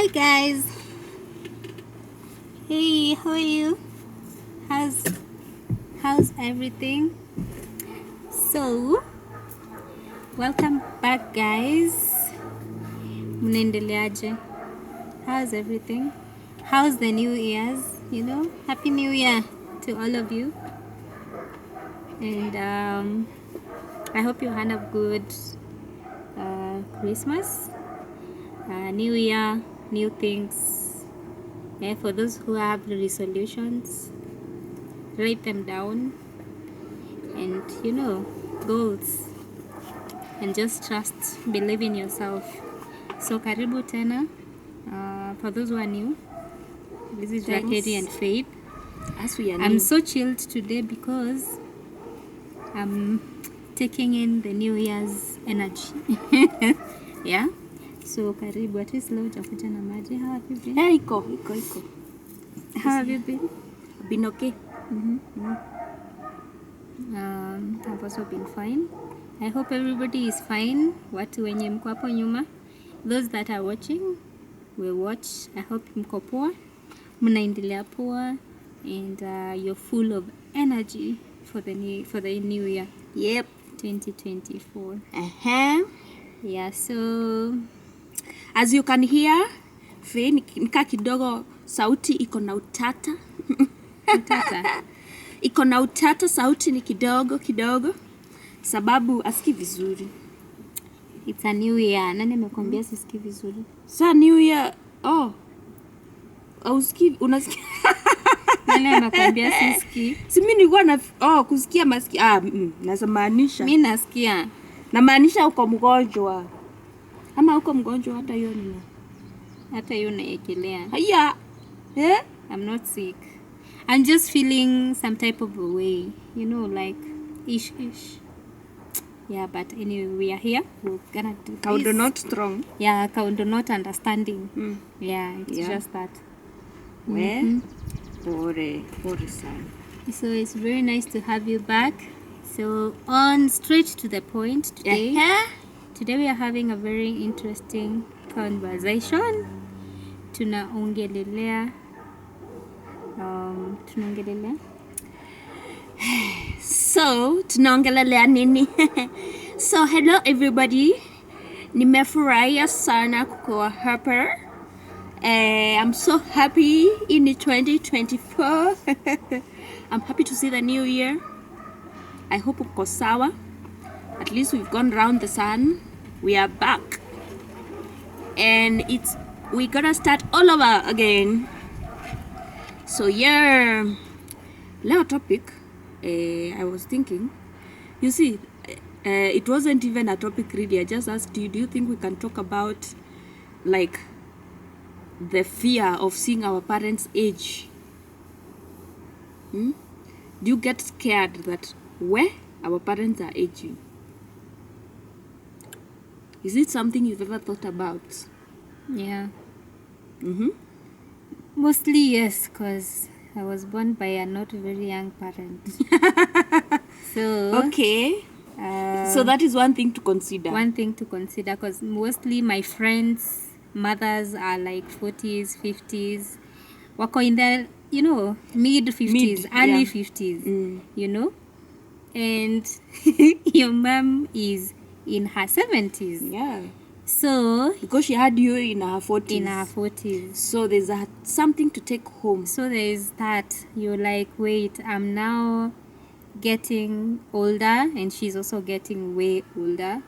Hi guys. Hey, how are you? How's everything? So, welcome back guys. Mnaendeleaje? How's everything? How's the New Year's? Happy New Year to all of you. And I hope you had a good Christmas, New Year, new things. For those who have resolutions, write them down, and goals, and just trust, believe in yourself. So karibu tena. For those who are new, this is Rakeri and Faith. As we are I'm so chilled today because I'm taking in the New Year's energy. Yeah. So karibu, at least leo utakuja na maji. How have you been? Hey, iko. How have you been? Been okay. I've also been fine. I hope everybody is fine. Watu wenye mko hapo nyuma, those that are watching will watch. I hope mko poa, mnaendelea poa, and you're full of energy for the new year. Yep. 2024. Yeah, so as you can hear, Faye nika kidogo sauti iko na utata. Iko na utata, sauti ni kidogo sababu asikii vizuri. It's a new year. Nani amekwambia sisikii vizuri? Sa new year. Usikii, unasikia? Nani amekwambia sisikii? Si mimi nilikuwa na kusikia masikii. Nasamaanisha. Mimi nasikia. Namaanisha uko mgonjwa. Ama uko mgonjwa hata hiyo nini? Hata hiyo naekelea. Haya. I'm not sick. I'm just feeling some type of a way, like ish. Yeah, but anyway, we are here. We're gonna do this. Kaundo not strong. Yeah, kaundo not understanding. Yeah, it's just that. Pore sana. So it's very nice to have you back. So on straight to the point today. Today we are having a very interesting conversation. Tunaongelelea. So, tunaongelelea nini? So, hello everybody. Nimefurahia sana kuwa hapa. I'm so happy in 2024. I'm happy to see the new year. I hope uko sawa. At least we've gone round the sun. We are back. And we gotta start all over again. So yeah, leo topic, I was thinking, you see, it wasn't even a topic really. I just asked you, do you think we can talk about like the fear of seeing our parents age? Do you get scared that where our parents are aging? Is it something you've ever thought about? Yeah. Mostly yes, because I was born by a not very young parent. So okay. So that is one thing to consider. One thing to consider, because mostly my friends' mothers are like 40s, 50s. Wako in their, mid 50s, early 50s, And your mom is in her 70s. Yeah. So because she had you in her 40s. In her 40s. So there's something to take home. So there is that. You're like, wait, I'm now getting older, and she's also getting way older.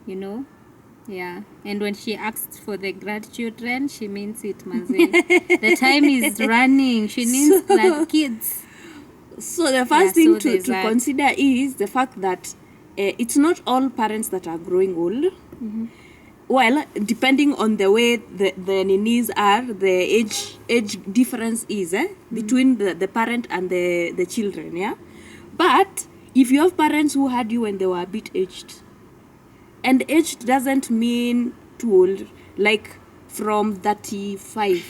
Yeah. And when she asks for the grandchildren, she means it, manze. The time is running. She needs that kids. So the first thing to consider is the fact that it's not all parents that are growing old. Well, depending on the way the ninis are, the age difference is between the parent and the children, yeah? But if you have parents who had you when they were a bit aged, and aged doesn't mean too old, like from 35,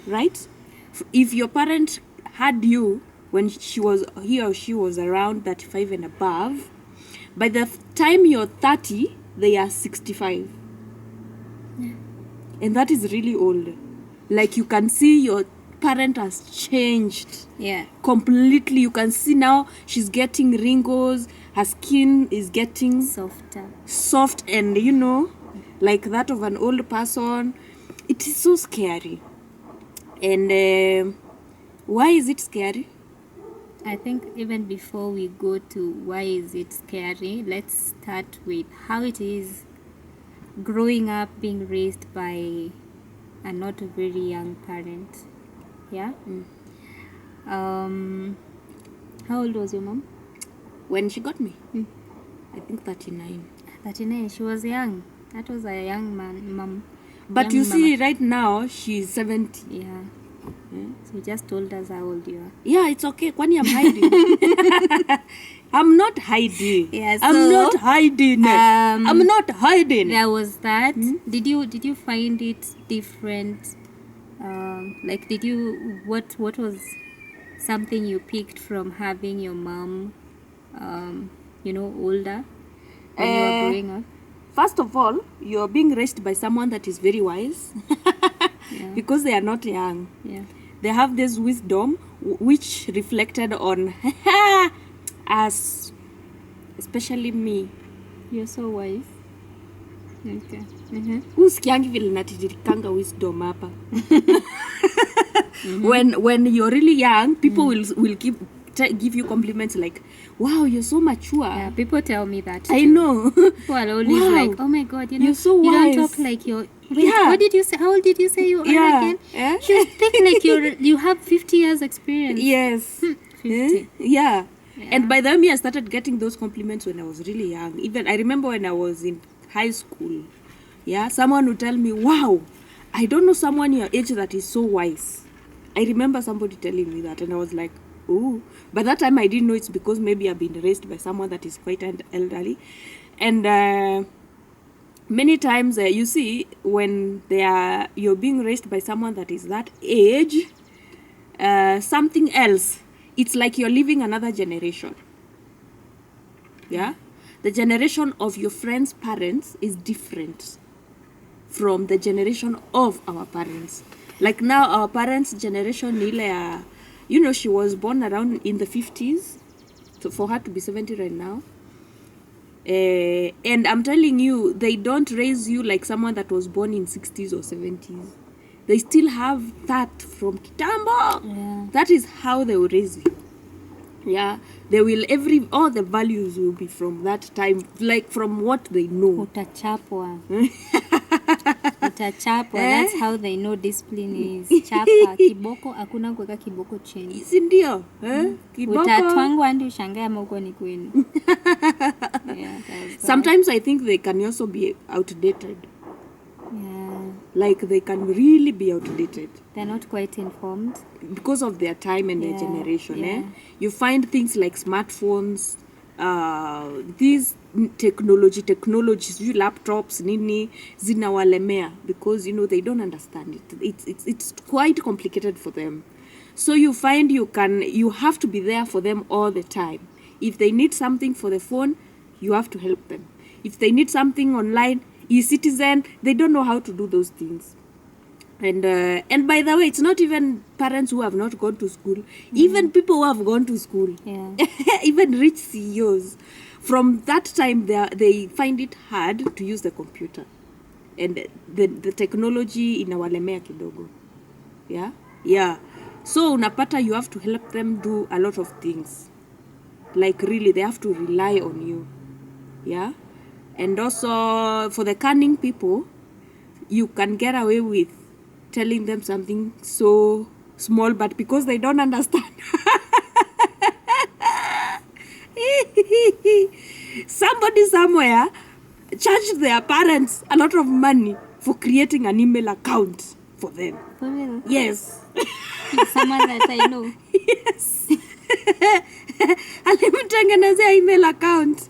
right? If your parent had you when he or she was around 35 and above, by the time you're 30, they are 65. And that is really old. Like you can see your parent has changed. Yeah. Completely. You can see now she's getting wrinkles. Her skin is getting soft and, you know, like that of an old person. It is so scary. And why is it scary? I think even before we go to why is it scary, let's start with how it is growing up being raised by a not very young parent. Yeah. How old was your mom when she got me? I think 39. 39. She was young. That was a young mom. But young you see, right now she's 70. Yeah. So you just told us how old you are. Yeah, it's okay. Kwani I'm hiding. I'm not hiding. Yeah, so, I'm not hiding. I'm not hiding. There was that. Did you find it different? Like, did you what was something you picked from having your mom, older when you were growing up? First of all, you're being raised by someone that is very wise. Because they are not young. Yeah. They have this wisdom which reflected on us, especially me. You're so wise. Okay. Usikiangi vile natiririkanga wisdom hapa. When you're really young, people will give you compliments like, wow, you're so mature. Yeah, people tell me that too. I know. People are always like, oh my God, you're so wise. You don't talk like you're... Wait, what did you say? How old did you say you are again? Yeah. You think like you have 50 years experience. Yes. 50. Yeah. And by the way, I started getting those compliments when I was really young. Even I remember when I was in high school. Yeah, someone would tell me, wow, I don't know someone your age that is so wise. I remember somebody telling me that, and I was like, oh. By that time, I didn't know it's because maybe I've been raised by someone that is quite elderly. And many times, you see, when you're being raised by someone that is that age, something else, it's like you're living another generation. Yeah? The generation of your friends' parents is different from the generation of our parents. Like now, our parents' generation, she was born around in the 50s. So for her to be 70 right now. And I'm telling you, they don't raise you like someone that was born in 60s or 70s. They still have that from Kitambo. Yeah. That is how they will raise you. Yeah, they will all the values will be from that time, like from what they know. Utachapwa. That's how they know discipline is. Chapa kiboko, hakuna kuweka kiboko chini. Si ndio? Kiboko. Utatwangwa hadi ushangae ama uko ni kwenu. Sometimes I think they can also be outdated. Yeah. Like they can really be outdated. They're not quite informed. Because of their time and their generation. You find things like smartphones, these technologies, laptops, nini, zinawalemea, because, they don't understand it. It's quite complicated for them. So you find you have to be there for them all the time. If they need something for the phone, you have to help them. If they need something online, e-citizen, they don't know how to do those things. And by the way, it's not even parents who have not gone to school. Even people who have gone to school. Yeah. Even rich CEOs. From that time, they find it hard to use the computer. And the technology inawalemea kidogo. Yeah? Yeah. So, unapata, you have to help them do a lot of things. Like really, they have to rely on you. Yeah? And also, for the cunning people, you can get away with telling them something so small, but because they don't understand. Somebody somewhere charged their parents a lot of money for creating an email account for them. For real? Yes. Someone that I know. Yes. Alimtengenezea email account.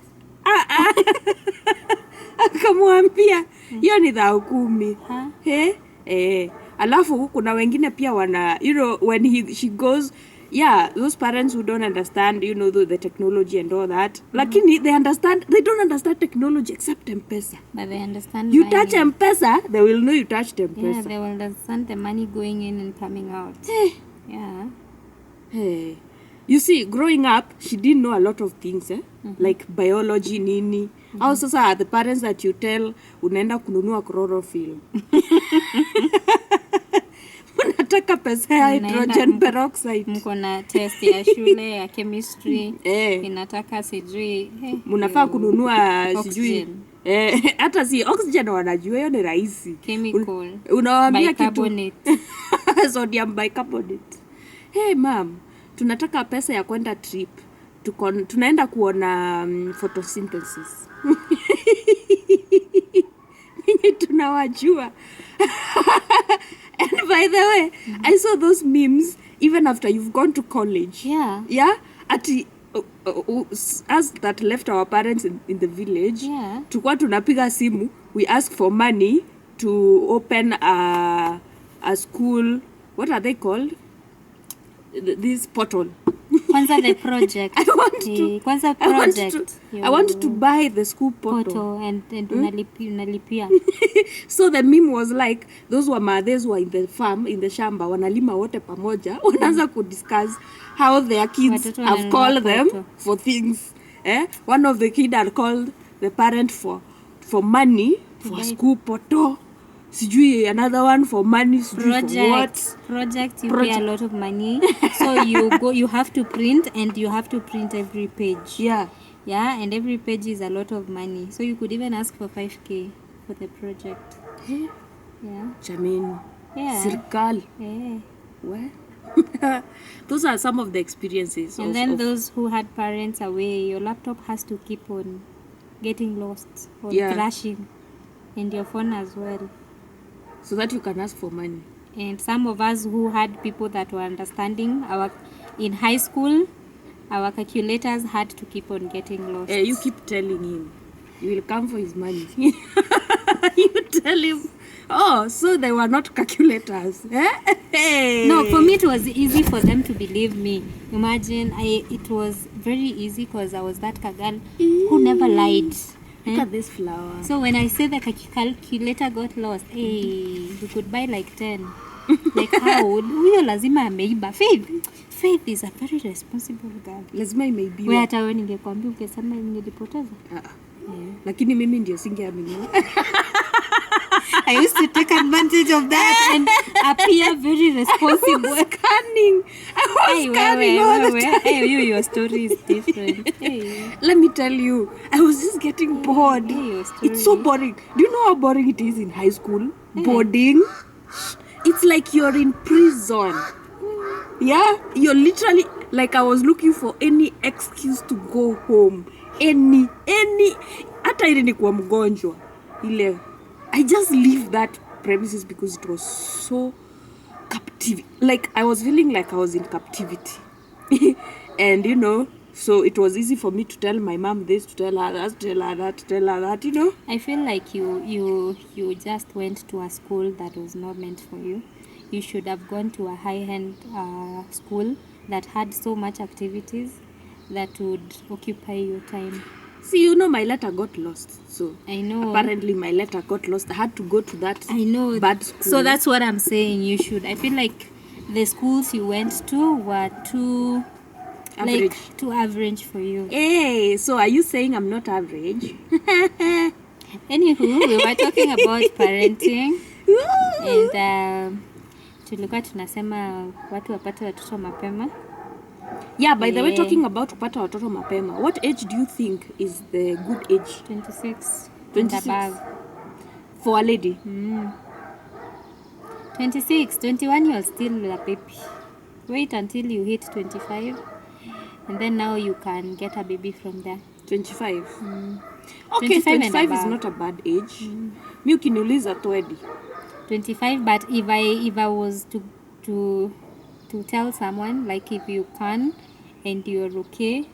Akamwambia hiyo ni dhao 10. Alafu kuna wengine pia wana, when she goes, yeah, those parents who don't understand, the technology and all that. Lakini they don't understand technology except M-Pesa. But they understand You money. touch M-Pesa, they will know you touched Yeah, M-Pesa. they will understand the money going in and coming out. Hey. Yeah. Hey. You see, growing up, she didn't know a lot of things, like biology, nini. Au sasa the parents that you tell, unaenda kununua chlorophyll. Unataka pesa ya hydrogen peroxide. Mko na test ya shule ya chemistry. Inataka sijui. Munafaa kununua sijui. Hata si oxygen wanajua hiyo ni rahisi. Chemical. Unawaambia kitu. Bicarbonate. Sodium bicarbonate. Hey mom, tunataka pesa ya kwenda trip. Tunaenda kuona photosynthesis. Ninyi tunawajua. And by the way, I saw those memes even after you've gone to college. Yeah. Yeah? Us that left our parents in the village, tukua tunapiga simu, we ask for money to open a school. What are they called? This portal. Kwanza the project. I want to buy the school portal. And unalipia. So the meme was like, those were mothers who were in the farm, in the shamba, wanalima wote pamoja, wanaanza discuss how their kids have called them for things. One of the kids had called the parent for money for a school portal. Sijui another one for money, project you pay a lot of money. So you have to print, and you have to print every page. Yeah, and every page is a lot of money, so you could even ask for 5k for the project. Jamani, Sirkal. What? Those are some of the experiences. And then those who had parents away, your laptop has to keep on getting lost or crashing, and your phone as well, so that you can ask for money. And some of us who had people that were understanding, in high school, our calculators had to keep on getting lost. You keep telling him, you will come for his money. You tell him, so they were not calculators. Hey. No, for me it was easy for them to believe me. Imagine, it was very easy because I was that girl who never lied. Look at this flower. So when I say the calculator got lost, you could buy like 10. Like how? Huyo lazima ameiba. Faith is a very responsible girl. Lazima imeibiwa. Wewe hata wewe ningekwambia ukisema nilipoteza. Lakini mimi ndio singeamini. I used to take advantage of that and appear very responsible. I was scanning all the time. Hey, your story is different. Hey. Let me tell you, I was just getting bored. It's so boring. Do you know how boring it is in high school? Boarding. It's like you're in prison. Yeah? You're literally, like I was looking for any excuse to go home. Any. Hata ile ni kuwa mgonjwa. Ile. I just leave that premises because it was so captive. Like I was feeling like I was in captivity. And so it was easy for me to tell my mom this, to tell her that, to tell her that, to tell her that, I feel like you just went to a school that was not meant for you. You should have gone to a high-end school that had so much activities that would occupy your time. See, my letter got lost. So I know. Apparently my letter got lost. I had to go to that bad school. So that's what I'm saying. You should. I feel like the schools you went to were too average. Like too average for you. Hey, so are you saying I'm not average? Anywho, we were talking about parenting. And tulikuwa tunasema watu wapate watoto mapema. Yeah, by the way, talking about kupata watoto mapema, what age do you think is the good age? 26 and above. For a lady? 26, 21 you're still a baby. Wait until you hit 25 and then now you can get a baby from there. 25? Okay, 25 is not a bad age. Mi ukiniuliza 20. 25, but if I was to tell someone, like if you can and you're okay,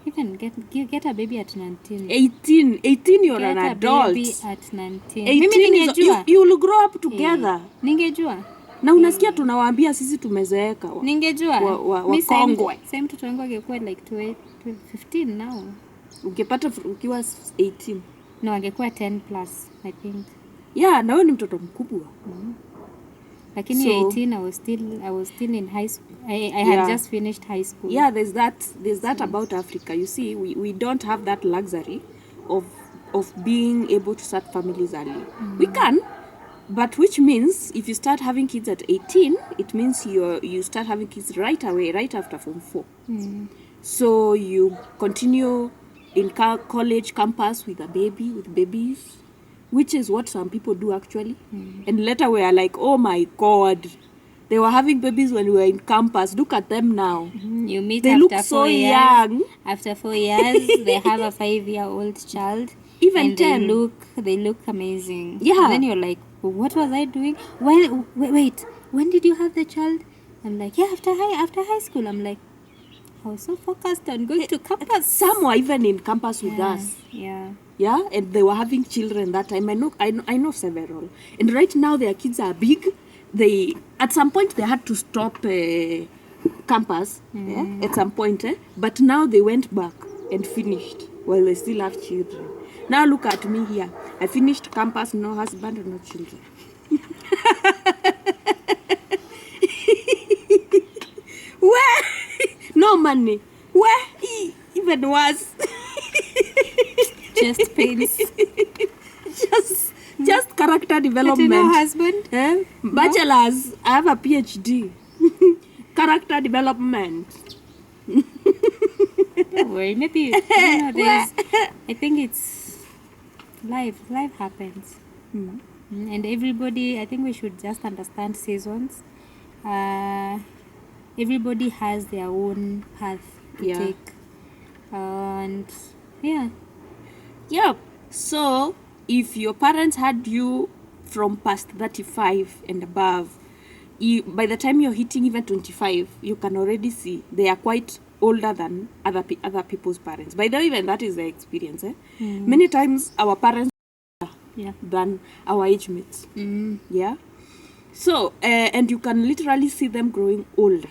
you can get a baby at 19. 18 you're an adult. Get a baby at 19. 18 you will grow up together. Ningejua. Na unasikia tunawaambia sisi tumezeeka. Ningejua. Wa kongwe. Same mtoto wangu angekuwa like 15 now. Ungepata ukiwa 18. No, angekuwa 10 plus, I think. Yeah, na wewe ni mtoto mkubwa. Lakini So, 18 I was still in high school. I had just finished high school. Yeah, there's that about Africa. You see, we don't have that luxury of being able to start families early. We can, but which means if you start having kids at 18, it means you start having kids right away, right after Form 4. So you continue in college campus with babies, which is what some people do actually. And later we are like, oh my God, they were having babies when we were in campus. Look at them now. You meet they after look 4 so years. young. After 4 years, they have a 5-year-old child. Even and 10. They look amazing. Yeah. And then you're like, what was I doing? Wait, when did you have the child? I'm like, yeah, after high school. I'm like, I was so focused on going to campus. Some were even in campus with us. Yeah. Yeah, and they were having children that time. I know several. And right now their kids are big. They at some point they had to stop campus. Yeah, at some point. But now they went back and finished while they still have children. Now look at me here. I finished campus, no husband, no children. Where? No money. Where? Even worse. Just pains. Just character development. No husband? Bachelor's. I have a PhD. Character development. Don't worry. Maybe there's. I think it's life. Life happens. And everybody. I think we should just understand seasons. Everybody has their own path to take. And yeah. Yep. So, if your parents had you from past 35 and above, by the time you're hitting even 25, you can already see they are quite older than other people's parents. By the way, even that is the experience. Many times our parents are than our age mates. Yeah. So, and you can literally see them growing older.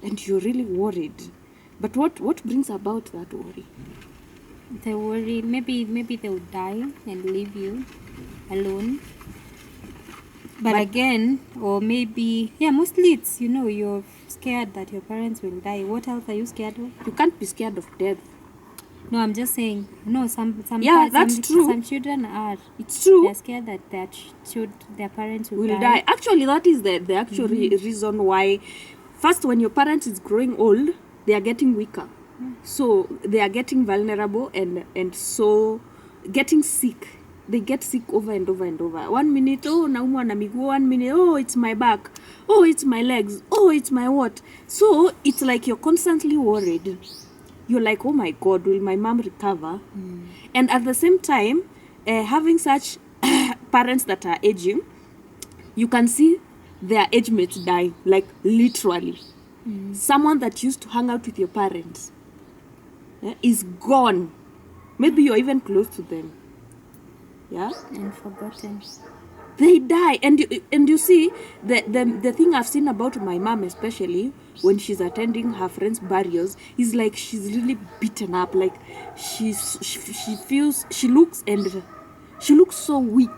And you're really worried. But what brings about that worry? They worry maybe they will die and leave you alone. But again, or maybe mostly it's you're scared that your parents will die. What else are you scared of? You can't be scared of death. No, I'm just saying. No, some that's true. Some children are. It's true. They're scared that their parents will die. Actually, that is the actual reason why. First, when your parents is growing old, they are getting weaker. So they are getting vulnerable and so getting sick. They get sick over and over and over. 1 minute, oh, naumwa na miguu. 1 minute, oh, it's my back. Oh, it's my legs. Oh, it's my what? So it's like you're constantly worried. You're like, oh my God, will my mom recover? And at the same time, having such parents that are aging, you can see their age mates die, like literally. Someone that used to hang out with your parents is gone. Maybe you're even close to them. Yeah? And forgotten. They die. And you see, the thing I've seen about my mom, especially when she's attending her friends' burials, is like she's really beaten up. Like she looks so weak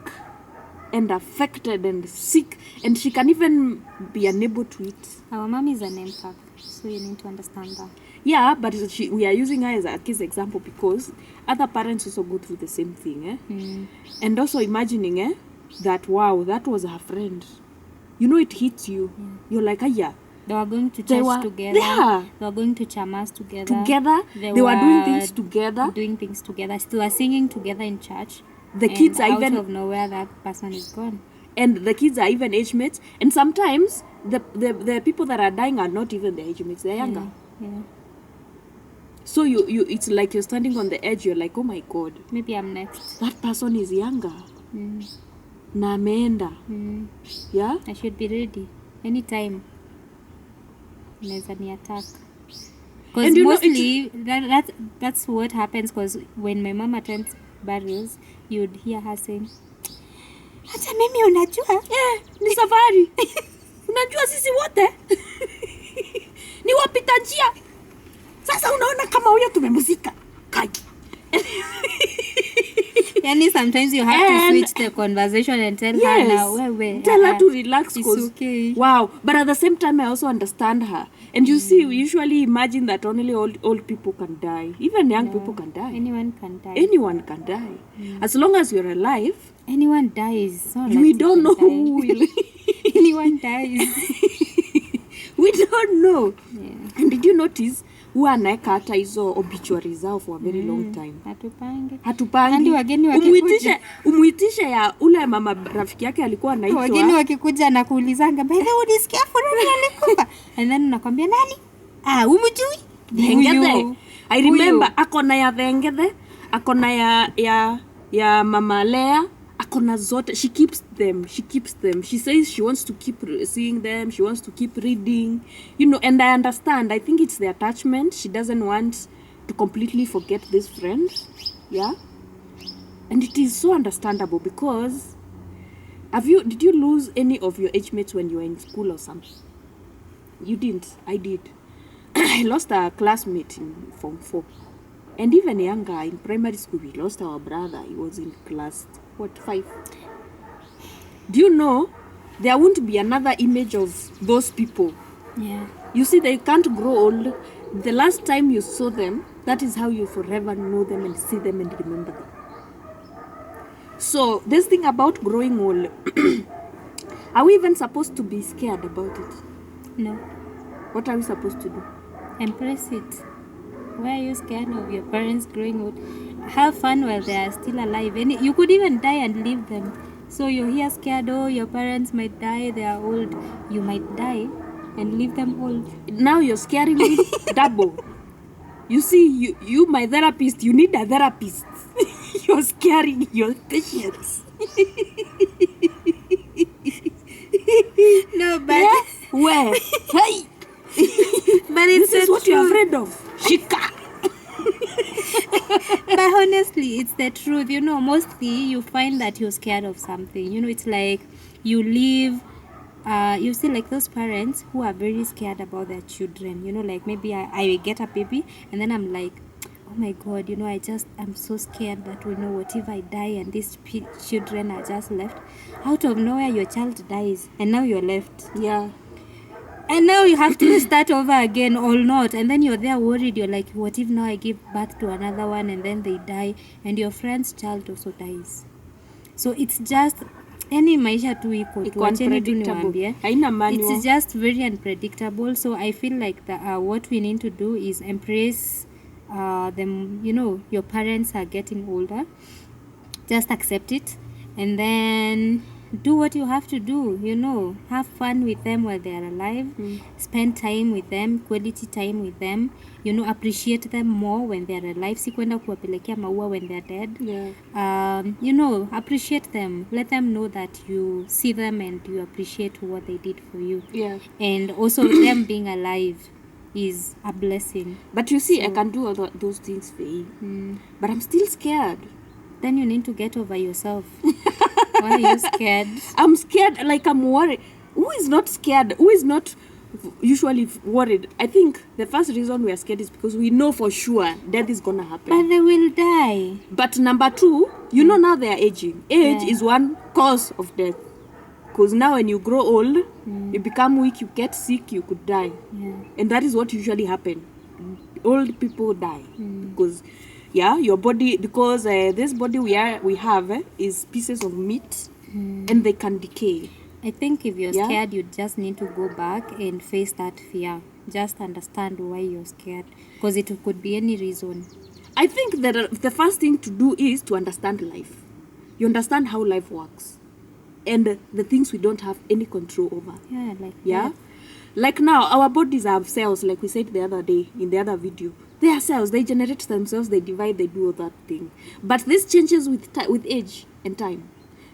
and affected and sick, and she can even be unable to eat. Our mom is an empath, so you need to understand that. Yeah, but we are using her as a case example because other parents also go through the same thing. And also imagining that, wow, that was her friend. It hits you. You're like, yeah. They were going to church together. Yeah. They were going to chamas together. They were doing things together. They were singing together in church. The kids are out even of nowhere that person is gone. And the kids are even age mates. And sometimes the people that are dying are not even the age mates. They're younger. Yeah. So you it's like you're standing on the edge. You're like, oh my God. Maybe I'm next. That person is younger. Na ameenda. Yeah? I should be ready. Anytime. Naweza ni attack. Because mostly that's what happens. Because when my mom attends burials, you'd hear her saying, hata mimi unajua ni safari. Unajua sisi wote ni wapita njia. Sasa unaona kama huyo tumemuzika kai. Yani sometimes you have to switch the conversation and tell her now, tell her to relax, it's okay. Wow, but at the same time I also understand her. And you see, we usually imagine that only old people can die. Even young people can die. Anyone can die. Anyone can die. As long as you're alive. Anyone dies. We don't know who will. Anyone dies. We don't know. Yeah. And did you notice huwa anaweka hata hizo obituary zao for a very long time. Hatupangi. Hadi wageni wakikuja. Umuitishe ya ule mama rafiki yake alikuwa anaitwa. Wageni wakikuja na kuulizanga, by the way, unisikia fulani alikufa? And then unakwambia nani? Umjui? Dhengedhe. I remember akona ya Dhengedhe, akona ya Mama Lea, akona zote. She keeps them. She says she wants to keep seeing them. She wants to keep reading. You know, and I understand. I think it's the attachment. She doesn't want to completely forget this friend. Yeah? And it is so understandable because did you lose any of your age mates when you were in school or something? You didn't. I did. I lost a classmate in Form 4. And even younger, in primary school, we lost our brother. He was in class, 5? Do you know, there won't be another image of those people. Yeah. You see, they can't grow old. The last time you saw them, that is how you forever know them and see them and remember them. So, this thing about growing old, are we even supposed to be scared about it? No. What are we supposed to do? Embrace it. Why are you scared of your parents growing old? Have fun while they are still alive. And you could even die and leave them. So you're here scared, your parents might die, they are old. You might die and leave them old. Now you're scaring me double. You see, you my therapist, you need a therapist. You're scaring your patients. No, but... Yeah? Where? Hey! But it's this is what you're afraid of. Shika! But honestly, it's the truth. You know, mostly you find that you're scared of something. You know, it's like you live... you see like those parents who are very scared about their children. You know, like maybe I get a baby and then I'm like, oh my God, you know, I'm so scared that, you know, what if I die and these children are just left? Out of nowhere, your child dies and now you're left. Yeah. And now you have to start over again or not. And then you're there worried. You're like, what if now I give birth to another one and then they die and your friend's child also dies? So it's just... Any maisha tu iko tu, acheni tu niwaambie. It's just very unpredictable. So I feel like what we need to do is embrace them. You know, your parents are getting older. Just accept it, and then do what you have to do. You know, have fun with them while they are alive. Spend time with them, quality time with them. You know, appreciate them more when they are alive. Si kwenda kuwapelekea maua when they are dead. Yeah. You know, appreciate them. Let them know that you see them and you appreciate what they did for you. Yeah. And also them being alive is a blessing. But you see, I can do all those things for you. But I'm still scared. Then you need to get over yourself. Why are you scared? I'm scared, like I'm worried. Who is not scared? Who is not usually worried? I think the first reason we are scared is because we know for sure death is gonna happen. But they will die. But number two, you know now they are aging. Age is one cause of death. Because now when you grow old, you become weak, you get sick, you could die. Yeah. And that is what usually happens. Old people die. Because your body, because this body we have is pieces of meat and they can decay. I think if you're scared, you just need to go back and face that fear. Just understand why you're scared, because it could be any reason. I think that the first thing to do is to understand life. You understand how life works and the things we don't have any control over. Like now, our bodies have cells, like we said the other day in the other video. They are cells, they generate themselves, they divide, they do all that thing. But this changes with age and time.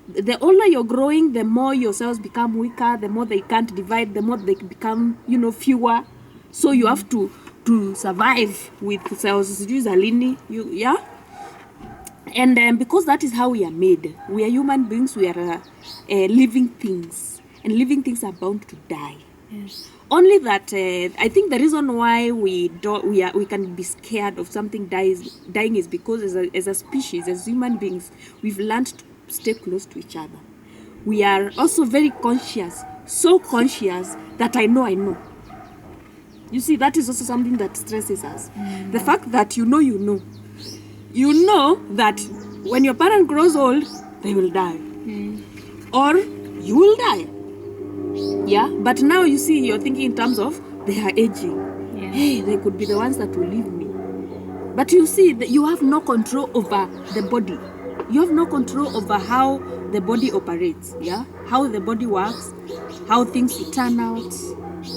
The older you're growing, the more your cells become weaker, the more they can't divide, the more they become, fewer. So you have to survive with cells. Use a linear, And because that is how we are made, we are human beings, we are living things, and living things are bound to die. Yes. Only that I think the reason why we can be scared of something dying is because as a species, as human beings, we've learned to stay close to each other. We are also very conscious, so conscious that I know. You see, that is also something that stresses us. The fact that you know that when your parent grows old, they will die, or you will die. Yeah, but now you see, you're thinking in terms of they are aging. Yeah. Hey, they could be the ones that will leave me. But you see that you have no control over the body. You have no control over how the body operates. Yeah, how the body works, how things will turn out.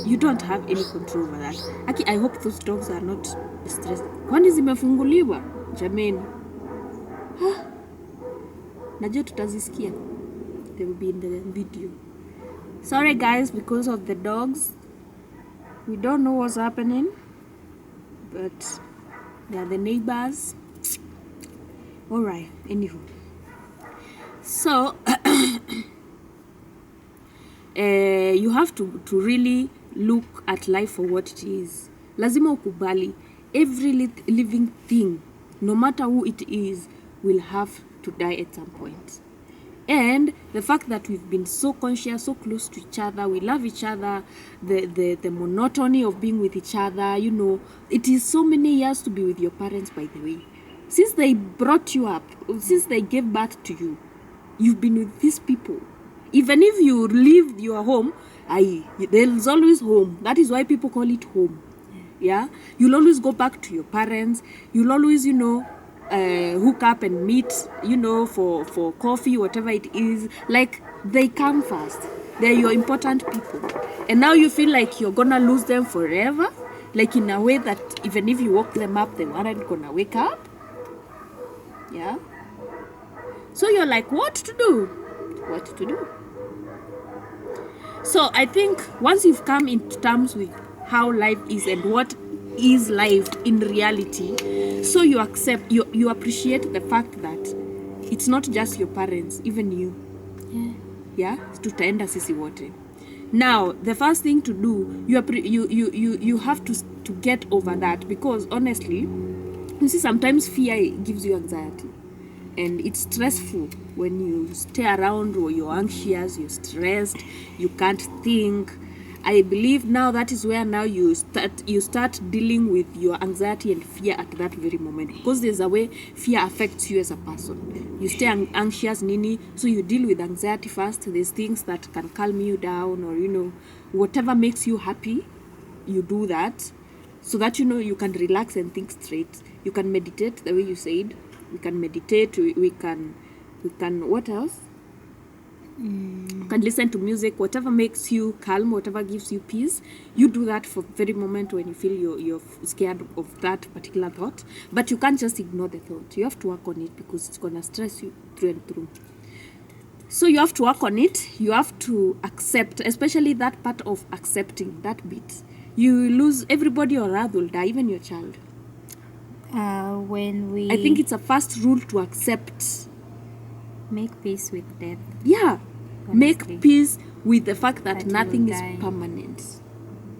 You don't have any control over that. Aki, I hope those dogs are not stressed. Kwani zimefunguliwa? Jameni. Najua tutazisikia. They will be in the video. Sorry guys, because of the dogs. We don't know what's happening. But they are the neighbors. Alright, anywho. So you have to really look at life for what it is. Lazima ukubali every living thing, no matter who it is, will have to die at some point. And the fact that we've been so conscious, so close to each other, we love each other, the monotony of being with each other, you know, it is so many years to be with your parents, by the way. Since they brought you up, since they gave birth to you, you've been with these people. Even if you leave your home, there's always home. That is why people call it home. Yeah, you'll always go back to your parents. You'll always, you know, hook up and meet, you know, for coffee, whatever it is. Like, they come first. They're your important people. And now you feel like you're gonna lose them forever. Like, in a way that even if you woke them up, they weren't gonna wake up. Yeah. So you're like, what to do? What to do? So I think once you've come into terms with how life is and what is life in reality, so you accept, you appreciate the fact that it's not just your parents, even you. Yeah, tutaenda sisi wote. Now the first thing to do, you have to get over that, because honestly, you see, sometimes fear gives you anxiety, and it's stressful when you stay around or you're anxious, you're stressed, you can't think. I believe now that is where now you start dealing with your anxiety and fear at that very moment, because there's a way fear affects you as a person. You stay anxious, nini, so you deal with anxiety first. There's things that can calm you down, or, you know, whatever makes you happy, you do that, so that, you know, you can relax and think straight. You can meditate, the way you said. We can meditate, we can what else? You can listen to music, whatever makes you calm, whatever gives you peace. You do that for very moment when you feel you're scared of that particular thought. But you can't just ignore the thought. You have to work on it, because it's gonna stress you through and through. So you have to work on it. You have to accept, especially that part of accepting, that bit. You lose everybody, or rather will die, even your child. I think it's a first rule to accept. Make peace with death. Yeah. Honestly. Make peace with the fact that nothing is die. permanent.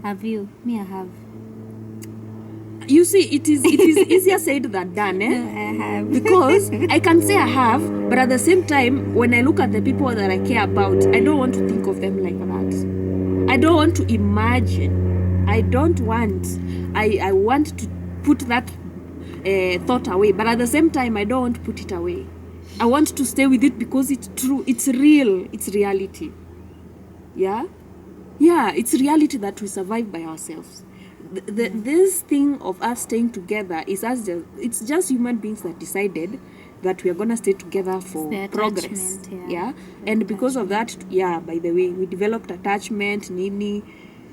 Have you? Me, I have. You see, it is easier said than done, eh? No, I have. Because I can say I have, but at the same time, when I look at the people that I care about, I don't want to think of them like that. I don't want to imagine. I want to put that thought away, but at the same time, I don't want to put it away. I want to stay with it because it's true, it's real, it's reality. Yeah, it's reality that we survive by ourselves. This thing of us staying together is it's just human beings that decided that we are gonna stay together for progress. Yeah, and because of that, by the way, we developed attachment, nini.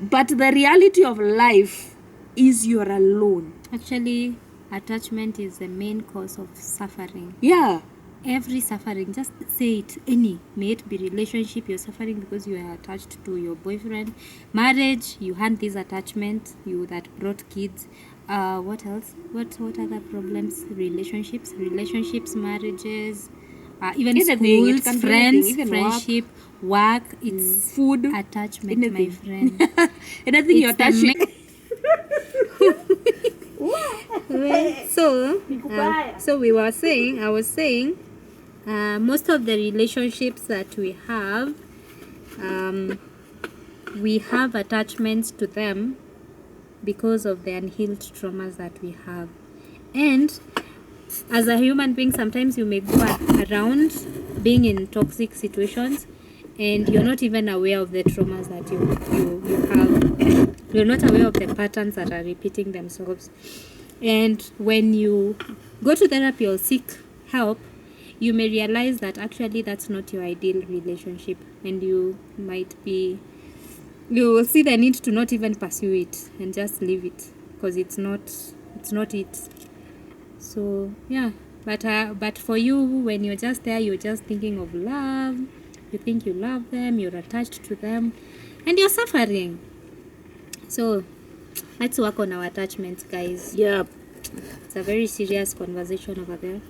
But the reality of life is you're alone. Actually, attachment is the main cause of suffering. Yeah. every suffering, just say it, any, may it be relationship, you're suffering because you are attached to your boyfriend, marriage, you had this attachment, you that brought kids, what else, what other problems, relationships, marriages, even Anything, it schools, can be friends, anything, even friendship, work, it's food, attachment, anything. my friend. Anything you're It's the touching. So I was saying, most of the relationships that we have attachments to them because of the unhealed traumas that we have. And as a human being, sometimes you may go around being in toxic situations and you're not even aware of the traumas that you have. You're not aware of the patterns that are repeating themselves. And when you go to therapy or seek help, you may realize that actually that's not your ideal relationship, and you will see the need to not even pursue it and just leave it because it's not it. So yeah, but for you, when you're just there, you're just thinking of love. You think you love them, you're attached to them, and you're suffering. So let's work on our attachments, guys. Yeah. It's a very serious conversation over there.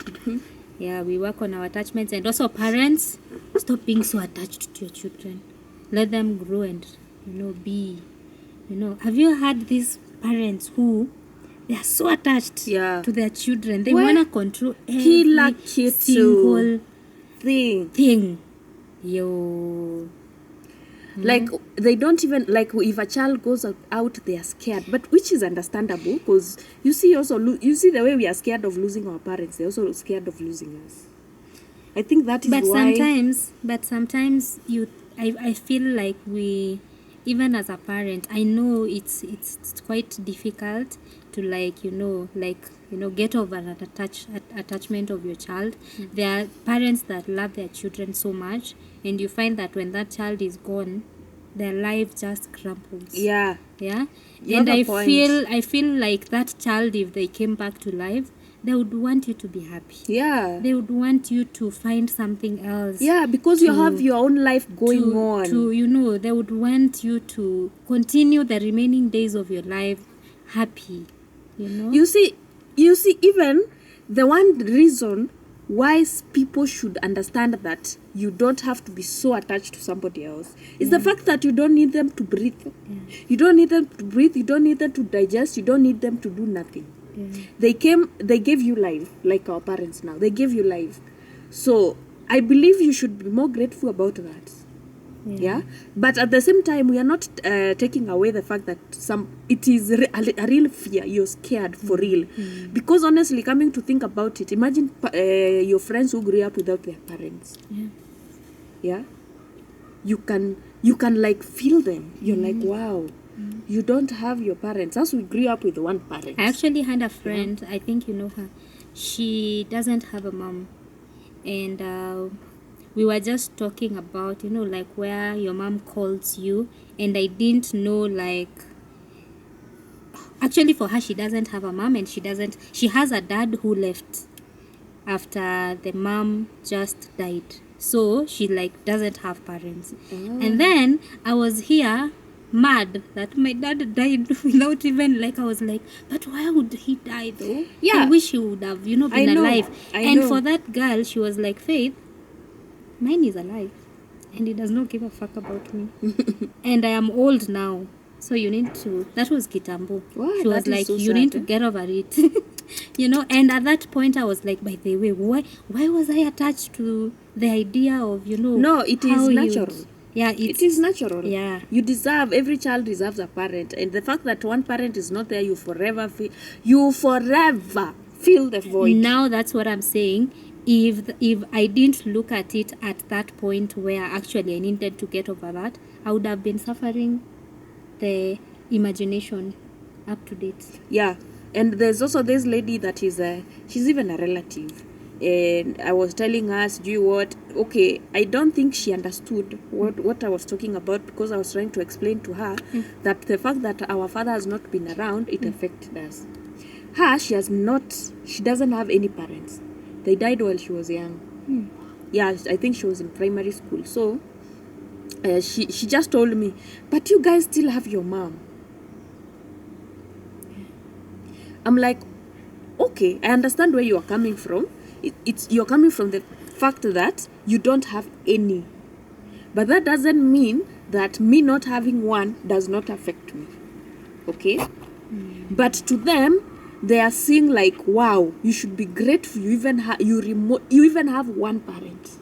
Yeah, we work on our attachments. And also parents, stop being so attached to your children. Let them grow and be, have you had these parents who they are so attached to their children, they want to control every single thing. Like they don't even, like if a child goes out, they are scared, but which is understandable because you see the way we are scared of losing our parents, they're also scared of losing us. I think that is why. Sometimes I feel like we, even as a parent, I know it's quite difficult to get over an attachment of your child. There are parents that love their children so much, and you find that when that child is gone, their life just crumples. Yeah. And I feel like that child, if they came back to life, they would want you to be happy. Yeah. They would want you to find something else. Yeah, because you have your own life going on. They would want you to continue the remaining days of your life happy. You see, even the one reason why people should understand that you don't have to be so attached to somebody else is the fact that you don't need them to breathe. You don't need them to breathe. You don't need them to digest. You don't need them to do nothing. They gave you life, like our parents now. They gave you life. So I believe you should be more grateful about that. Yeah. But at the same time, we are not taking away the fact that it is a real fear. You're scared for real. Because honestly, coming to think about it, imagine your friends who grew up without their parents. Yeah. You can like feel them. You're like, wow. You don't have your parents. As we grew up with one parent. I actually had a friend, I think you know her. She doesn't have a mom. And we were just talking about, like where your mom calls you. And I didn't know, actually for her, she doesn't have a mom, and she has a dad who left after the mom just died. So she doesn't have parents. And then I was here mad that my dad died without even I was like, but why would he die though? I wish he would have been alive. For that girl, she was like, Faith, mine is alive and he does not give a fuck about me. And I am old now, so you need to, that was kitambo. She was like, you need to get over it. And at that point I was like, by the way, why was I attached to the idea of no, it is natural. It is natural. Every child deserves a parent, and the fact that one parent is not there, you forever feel the void. Now that's what I'm saying. If I didn't look at it at that point where actually I needed to get over that, I would have been suffering the imagination up to date. Yeah, and there's also this lady that is she's even a relative. And I was telling her, okay, I don't think she understood what I was talking about, because I was trying to explain to her that the fact that our father has not been around, it affected us. Her, she doesn't have any parents. They died while she was young. Yeah, I think she was in primary school. So she just told me, but you guys still have your mom. I'm like, okay, I understand where you are coming from. You're coming from the fact that you don't have any. But that doesn't mean that me not having one does not affect me. Okay? But to them, they are seeing like, wow, you should be grateful. You even have one parent.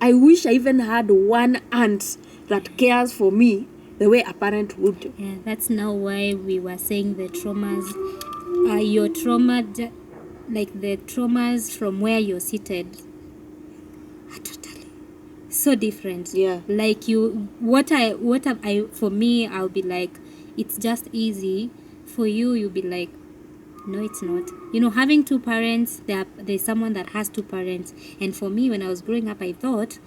I wish I even had one aunt that cares for me the way a parent would. Yeah, that's now why we were saying the traumas are your trauma, like the traumas from where you're seated are totally so different. Yeah. Like for me, I'll be like, it's just easy. For you, you'll be like, no, it's not. Having two parents, there's someone that has two parents. And for me, when I was growing up, I thought,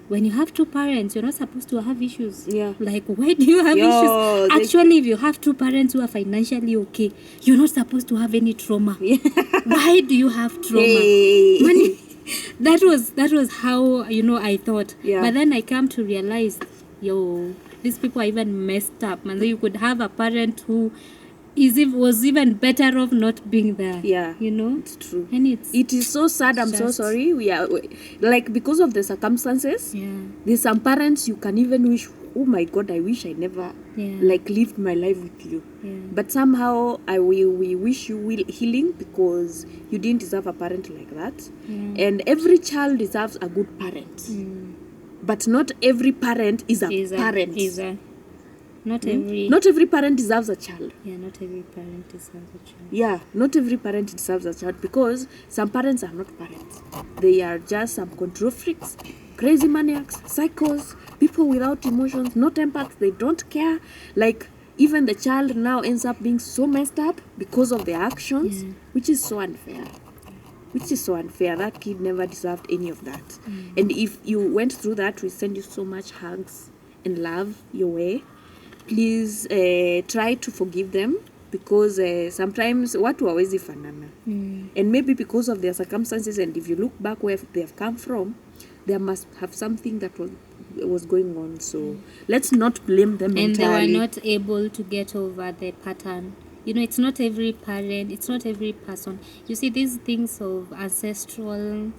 when you have two parents, you're not supposed to have issues. Yeah. Like, why do you have issues? Actually, if you have two parents who are financially okay, you're not supposed to have any trauma. Yeah. Why do you have trauma? Hey. That was how, I thought. Yeah. But then I come to realize, these people are even messed up. And then you could have a parent who was even better off not being there. Yeah, it's true. And it is so sad. I'm so sorry. We are like, because of the circumstances. Yeah. There's some parents you can even wish, oh my God, I wish I never like lived my life with you. Yeah. But somehow we wish you healing because you didn't deserve a parent like that. Yeah. And every child deserves a good parent. But not every parent is a parent. Not every parent deserves a child. Yeah, not every parent deserves a child. Yeah, not every parent deserves a child, because some parents are not parents. They are just some control freaks, crazy maniacs, psychos, people without emotions, not empaths. They don't care. Like, even the child now ends up being so messed up because of their actions, which is so unfair. That kid never deserved any of that. And if you went through that, we send you so much hugs and love your way. Please try to forgive them, because sometimes watu hawezi fanana. And maybe because of their circumstances, and if you look back where they have come from, they must have something that was going on. So let's not blame them and entirely. And they were not able to get over the pattern. It's not every parent, it's not every person. You see, these things of ancestral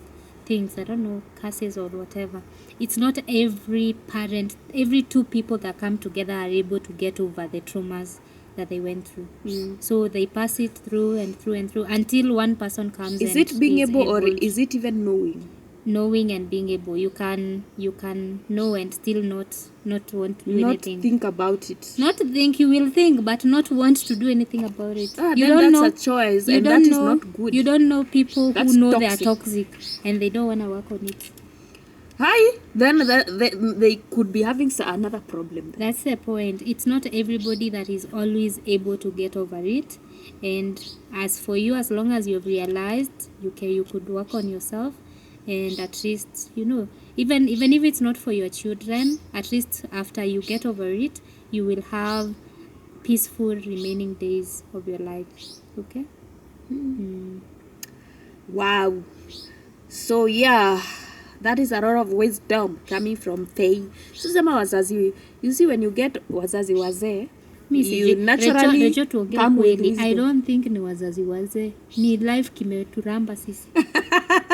things, I don't know, curses or whatever, it's not every parent, every two people that come together are able to get over the traumas that they went through. So they pass it through and through and through until one person comes. Is it being able, or is it even knowing? Knowing and being able. You can know and still not want to do anything. Not think about it. Not think, you will think, but not want to do anything about it. You don't know. That's a choice, and that is not good. You don't know people who know they are toxic and they don't want to work on it. Then they could be having another problem. That's the point. It's not everybody that is always able to get over it. And as for you, as long as you've realized you could work on yourself, and at least, even if it's not for your children, at least after you get over it, you will have peaceful remaining days of your life. Okay? Wow. So yeah, that is a lot of wisdom coming from Faye. So sema wazazi, you see, when you get wazazi wazee, you naturally come with wisdom. I don't think ni wazazi wazee, ni life kimeturamba sisi.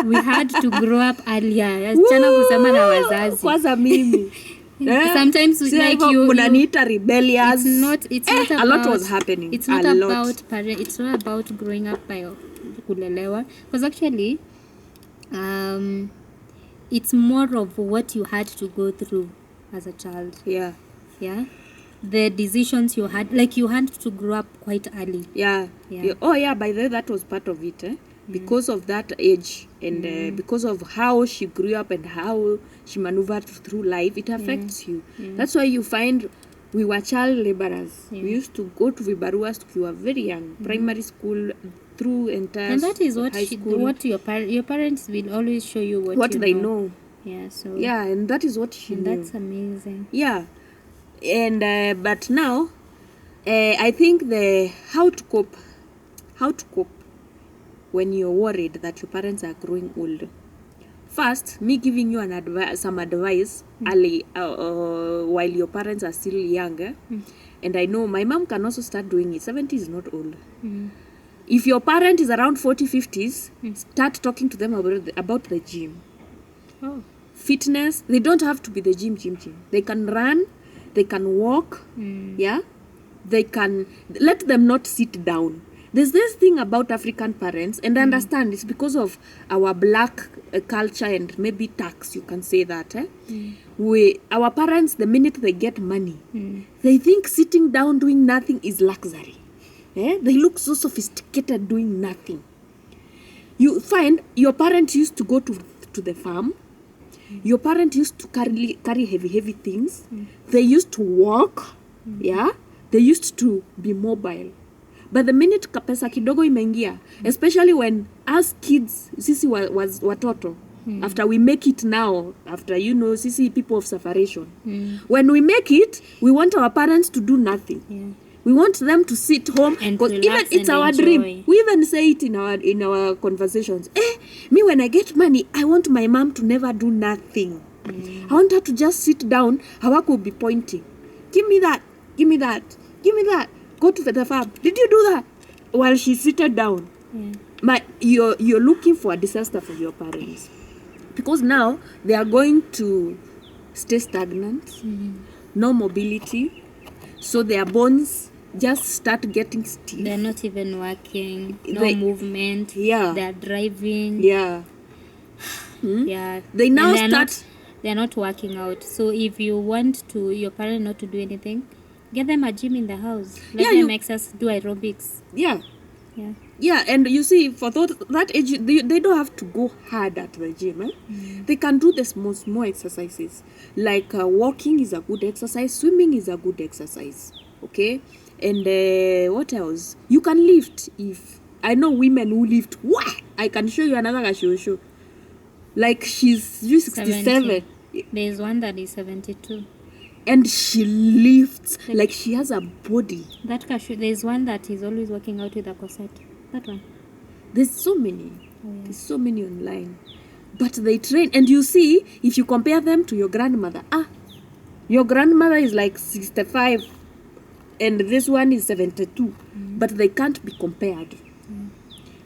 We had to grow up earlier. Chana kusema na wazazi. Kwanza mimi. Sometimes like you kunaniita rebellious. It's not about, a lot was happening. It's not about it's not about growing up by kulelewa, because actually it's more of what you had to go through as a child. Yeah. The decisions you had, like you had to grow up quite early. Yeah. Oh yeah, by the way, that was part of it. Because of that age, and because of how she grew up and how she maneuvered through life, it affects you. That's why you find we were child laborers. We used to go to vibaruas when we were very young, primary school through entire. And that is what high school. What your parents will always show you what they know. Yeah. So. Yeah, and that is what she knew. That's amazing. Yeah, and but now, I think how to cope when you're worried that your parents are growing old. First, me giving you some advice early, while your parents are still younger. And I know my mom can also start doing it. 70 is not old. If your parent is around 40, 50s, start talking to them about the gym. Oh. Fitness. They don't have to be the gym. They can run. They can walk. Yeah. They can, let them not sit down. There's this thing about African parents, and I understand it's because of our black culture and maybe tax, you can say that. Our parents, the minute they get money, they think sitting down doing nothing is luxury. They look so sophisticated doing nothing. You find your parents used to go to the farm. Your parents used to carry heavy things. They used to walk. Yeah. They used to be mobile. But the minute kapesa kidogo imeingia, especially when as kids, sisi was watoto, after we make it now, after, sisi people of separation, when we make it, we want our parents to do nothing. Yeah. We want them to sit home, because even it's our dream. We even say it in our conversations. Me when I get money, I want my mom to never do nothing. I want her to just sit down. Hawako will be pointing. Give me that. Give me that. Give me that. Go to the farm. Did you do that? While she seated down. You're looking for a disaster for your parents, because now they are going to stay stagnant, no mobility, so their bones just start getting stiff. They're not even working. No movement. Yeah. They're driving. Yeah. Yeah. They now start. They're not working out. So if you want your parent not to do anything, get them a gym in the house. Let them exercise, do aerobics. Yeah. Yeah. Yeah, and you see, for that age, they don't have to go hard at the gym. They can do the small exercises. Like walking is a good exercise. Swimming is a good exercise. Okay? And what else? You can lift. If I know women who lift. Wah! I can show you another show. Like she's 67. 70. There's one that is 72. And she lifts like she has a body. There's one that is always working out with a corset. That one. There's so many. There's so many online. But they train. And you see, if you compare them to your grandmother. Your grandmother is like 65. And this one is 72. But they can't be compared.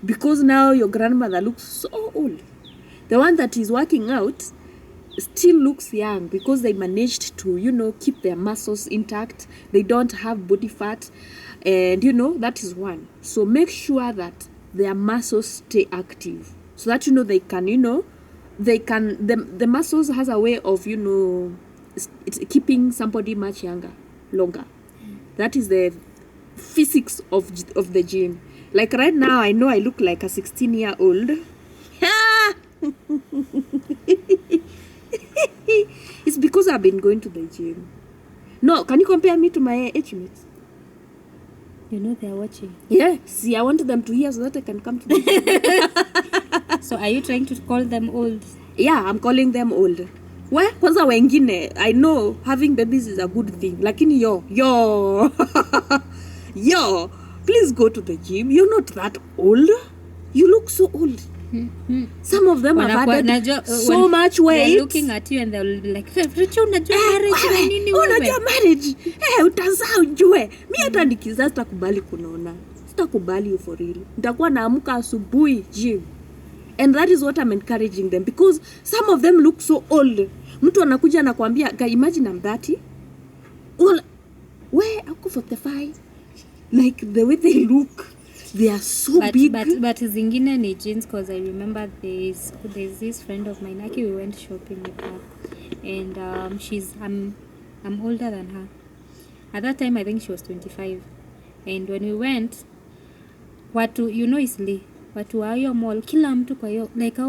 Because now your grandmother looks so old. The one that is working out still looks young, because they managed to, keep their muscles intact. They don't have body fat. And, that is one. So make sure that their muscles stay active. So that, they can, the muscles has a way of, it's keeping somebody much longer. That is the physics of the gym. Like right now, I know I look like a 16-year-old. It's because I've been going to the gym. No, can you compare me to my age mates? They're watching. Yeah, see, I want them to hear so that I can come to the gym. So are you trying to call them old? Yeah, I'm calling them old. Why? Kwanza wengine, I know having babies is a good thing. Lakini yo, please go to the gym. You're not that old. You look so old. Some of them have added so much weight. They're looking at you and they'll be like, unajua marriage. Utazaa ujue. Mi hata nikizaa sitakubali kunaona. Sitakubali for real. Nitakuwa naamka asubuhi gym. And that is what I'm encouraging them, because some of them look so old. Mtu anakuja anakuambia, imagine I'm 30. Well, where ako 45? Like the way they look. They are so big. But zingine ni jeans, because I remember there's this friend of mine. Aki, we went shopping with her, and I'm older than her. At that time, I think she was 25. And when we went, watu isli watu wa hiyo mall, kila mtu kwa hiyo like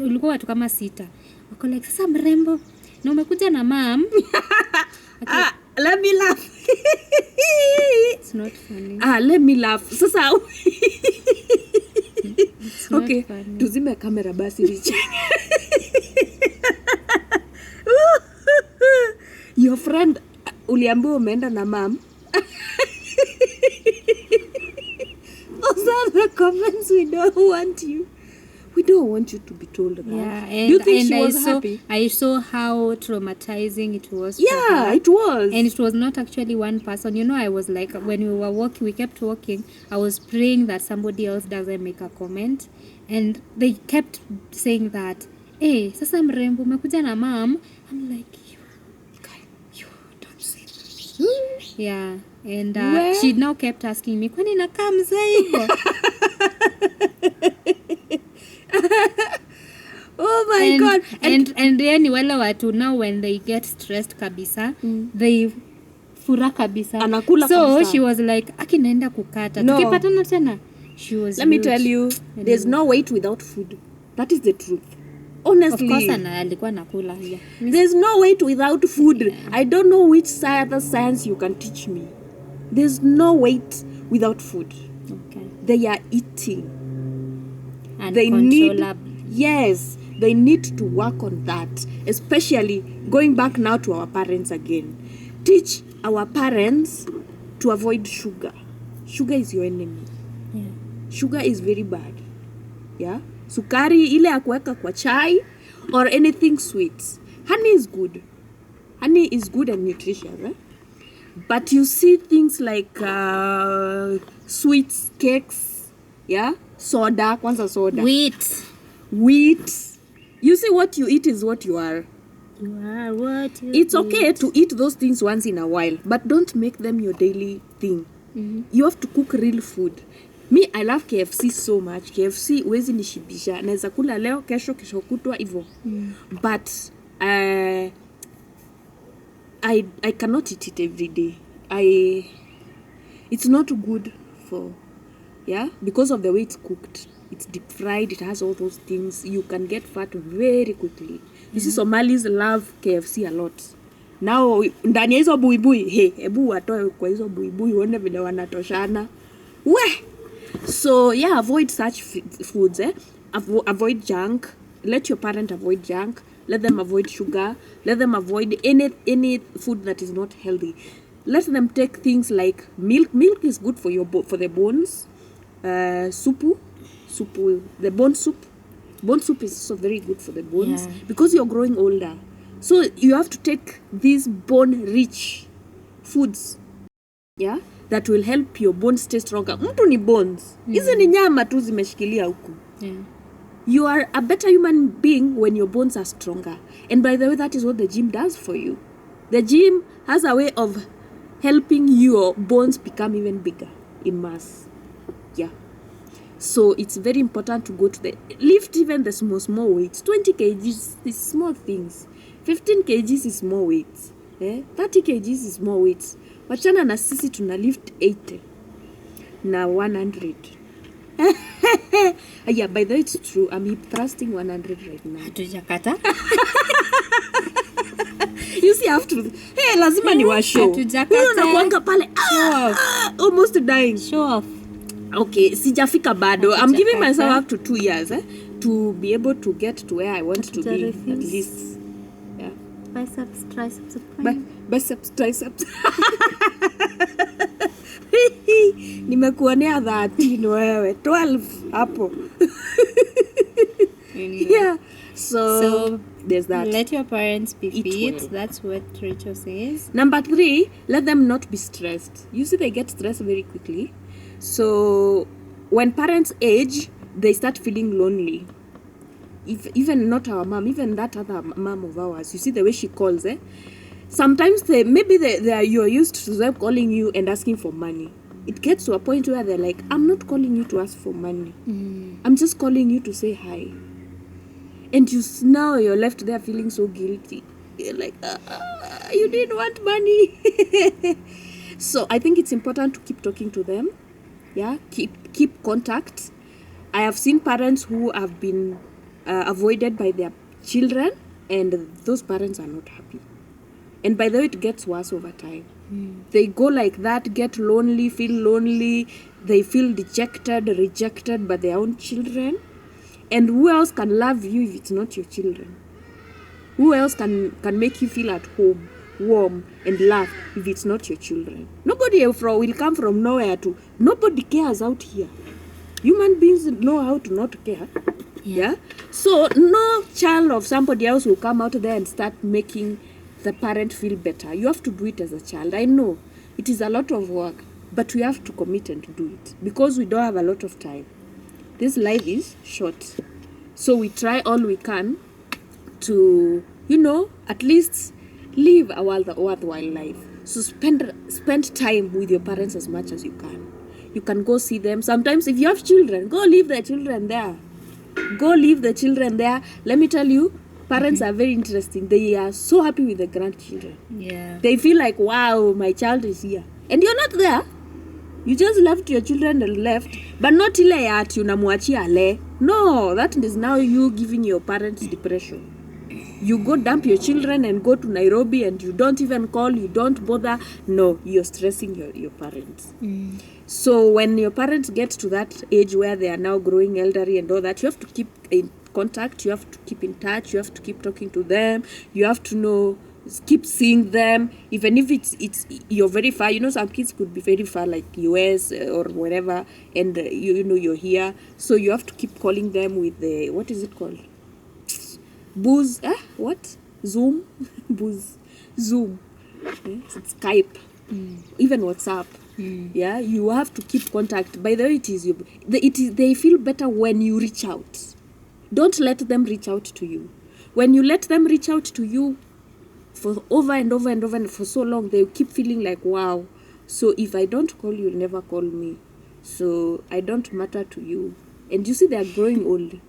ulikuwa watu kama 6. Wako like, sasa mrembo na umekuja na mom. Okay. Let me laugh. It's not funny. Let me laugh. Sasa it's not okay, funny. Tuzime kamera basi. Your friend uliambiwa umeenda na mom. Those are the comments we don't want you. We don't want you to be told that. Yeah, Do you think she was saw, happy? I saw how traumatizing it was. Yeah, for her. it was. And it was not actually one person. You know, I was like, when we were walking, we kept walking, I was praying that somebody else doesn't make a comment. And they kept saying that, hey, sasa mrembo, umekuja na mom. I'm like, you don't say that. Yeah, and she now kept asking me, kwani nakaa mzee hivyo? Oh my God. And then wale watu now when they get stressed kabisa, they fura kabisa. Anakula so kabisa. She was like, akinaenda kukata. No. Tukipatana tena. She was Let me tell you, there's no weight without food. That is the truth. Honestly. Of course alikuwa nakula. Yeah. There's no weight without food. Yeah. I don't know which other science you can teach me. There's no weight without food. Okay. They are eating. And they need, yes, they need to work on that. Especially going back now to our parents again. Teach our parents to avoid sugar. Sugar is your enemy. Yeah. Sugar is very bad. Yeah. Sukari ile ya kuweka kwa chai or anything sweet. Honey is good. Honey is good and nutritious. But you see things like sweets, cakes, yeah, soda, kwanza soda. Wheat. You see, what you eat is what you are. You are what you It's eat. okay to eat those things once in a while, but don't make them your daily thing. You have to cook real food. Me, I love KFC so much. KFC huwezi nishibisha. Naweza kula leo, kesho kutwa hivyo. But I cannot eat it every day. It's not good for, yeah, because of the way it's cooked. It's deep fried, it has all those things. You can get fat very quickly. You see, Somalis love KFC a lot. Now, ndani ya hizo buibui, hebu watoe kwa hizo buibui, uone vile wanatoshana. So, yeah, avoid such foods, avoid junk. Let your parent avoid junk. Let them avoid sugar. Let them avoid any food that is not healthy. Let them take things like milk. Milk is good for for the bones. Soup, the bone soup. Bone soup is also very good for the bones, because you're growing older. So you have to take these bone-rich foods, yeah, that will help your bones stay stronger. Mtu ni bones. Hizi ni nyama tu zimeshikilia huku. You are a better human being when your bones are stronger. And by the way, that is what the gym does for you. The gym has a way of helping your bones become even bigger in mass. Yeah. So it's very important to go to lift even the small weights. 20 kgs is small things. 15 kgs is small weights. 30 kgs is small weights. Wachana na sisi tuna lift 80 na 100. Yeah, by the way, it's true. I'm hip thrusting 100 right now. Hatujakata. You see, after lazima ni wa show. Wewe unakuanga pale almost dying. Show off. Okay, sijafika bado. I'm giving myself up to 2 years to be able to get to where I want to be at least. Yeah. Biceps, triceps, biceps, triceps. Nimekuonea 13 wewe, 12 hapo. Yeah. So there's that. Let your parents be fit. Well. That's what Rachel says. Number 3, let them not be stressed. You see, they get stressed very quickly. So when parents age, they start feeling lonely. Even not our mom, even that other mom of ours, you see the way she calls, sometimes you're used to them calling you and asking for money. It gets to a point where they're like, I'm not calling you to ask for money. I'm just calling you to say hi. And now you're left there feeling so guilty. You're like, you didn't want money. So I think it's important to keep talking to them. Yeah, keep contact. I have seen parents who have been avoided by their children, and those parents are not happy. And by the way, it gets worse over time. They go like that, get lonely, feel lonely. They feel dejected, rejected by their own children. And who else can love you if it's not your children? Who else can make you feel at home, warm, and laugh if it's not your children? Nobody will come from nowhere nobody cares out here. Human beings know how to not care. Yeah. So no child of somebody else will come out there and start making the parent feel better. You have to do it as a child. I know it is a lot of work, but we have to commit and do it because we don't have a lot of time. This life is short. So we try all we can to, at least live a worthwhile life. So spend time with your parents as much as you can. You can go see them. Sometimes if you have children, go leave the children there. Let me tell you, parents are very interesting. They are so happy with the grandchildren. Yeah. They feel like, wow, my child is here. And you're not there. You just left your children and left. But not ile ya ati unamwachia ale. No, that is now you giving your parents depression. You go dump your children and go to Nairobi and you don't even call, you don't bother. No, you're stressing your parents. So when your parents get to that age where they are now growing elderly and all that, you have to keep in contact, you have to keep in touch, you have to keep talking to them, you have to keep seeing them, even if it's you're very far. Some kids could be very far, like US or wherever, and you're here, so you have to keep calling them with the, what is it called, Zoom. Zoom, it's Skype, even WhatsApp. Yeah, you have to keep contact. By the way, they feel better when you reach out. Don't let them reach out to you. When you let them reach out to you for over and over and over and for so long, they keep feeling like, wow, so if I don't call you, you'll never call me, so I don't matter to you. And you see, they are growing old,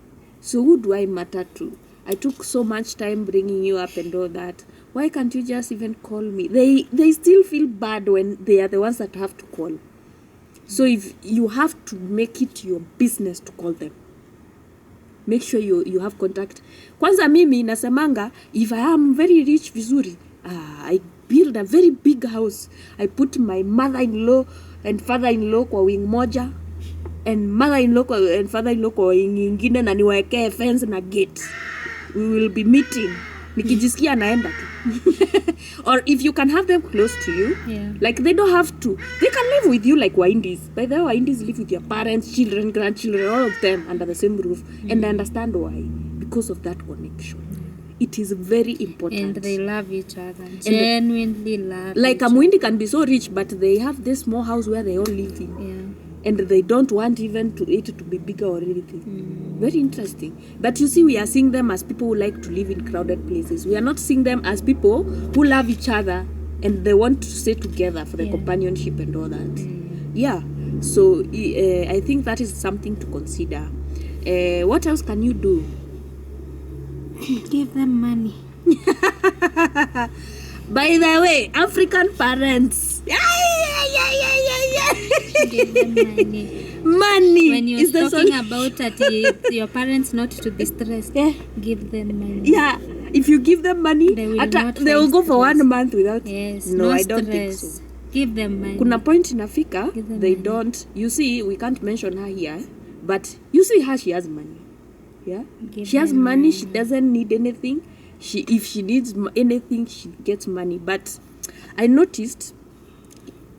so who do I matter to? I took so much time bringing you up and all that. Why can't you just even call me? They still feel bad when they are the ones that have to call. So if you have to make it your business to call them, make sure you have contact. Kwanza mimi nasemanga, if I am very rich vizuri, I build a very big house. I put my mother-in-law and father-in-law kwa wing moja, and mother-in-law and father-in-law kwa wing ingine, na niwaekee fence na gate. We will be meeting. Nikijisikia naenda tu. Or if you can have them close to you, like they don't have to. They can live with you like Waindis. By the way, Waindis live with your parents, children, grandchildren, all of them under the same roof. And I understand why. Because of that connection. It is very important. And they love each other. Genuinely love like each other. Amwindi can be so rich, but they have this small house where they all live in. Yeah. And they don't want even it to be bigger or anything. Very interesting. But you see, we are seeing them as people who like to live in crowded places. We are not seeing them as people who love each other and they want to stay together for the companionship and all that. Yeah. So I think that is something to consider. What else can you do? Give them money. By the way, African parents. Give them money. Money. When you're talking about your parents not to be stressed, give them money. Yeah. If you give them money, they will go for 1 month without. Yes. No, I stress. don't think so. Give them money. Kuna point inafika, they money. don't. You see, we can't mention her here, but you see her, she has money. Yeah. She has money. She doesn't need anything. If she needs anything, she gets money. But I noticed,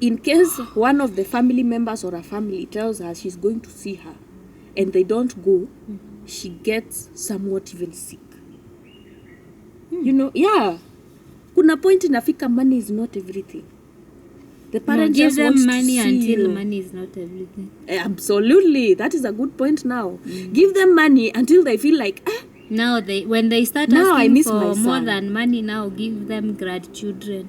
in case one of the family members or a family tells her she's going to see her and they don't go, she gets somewhat even sick. Yeah. Kuna point inafika, money is not everything. The parent give just them wants money to see until you. money is not everything. Absolutely. That is a good point now. Give them money until they feel like, Now when they start now I asking miss for my more son. than money, now give them grandchildren.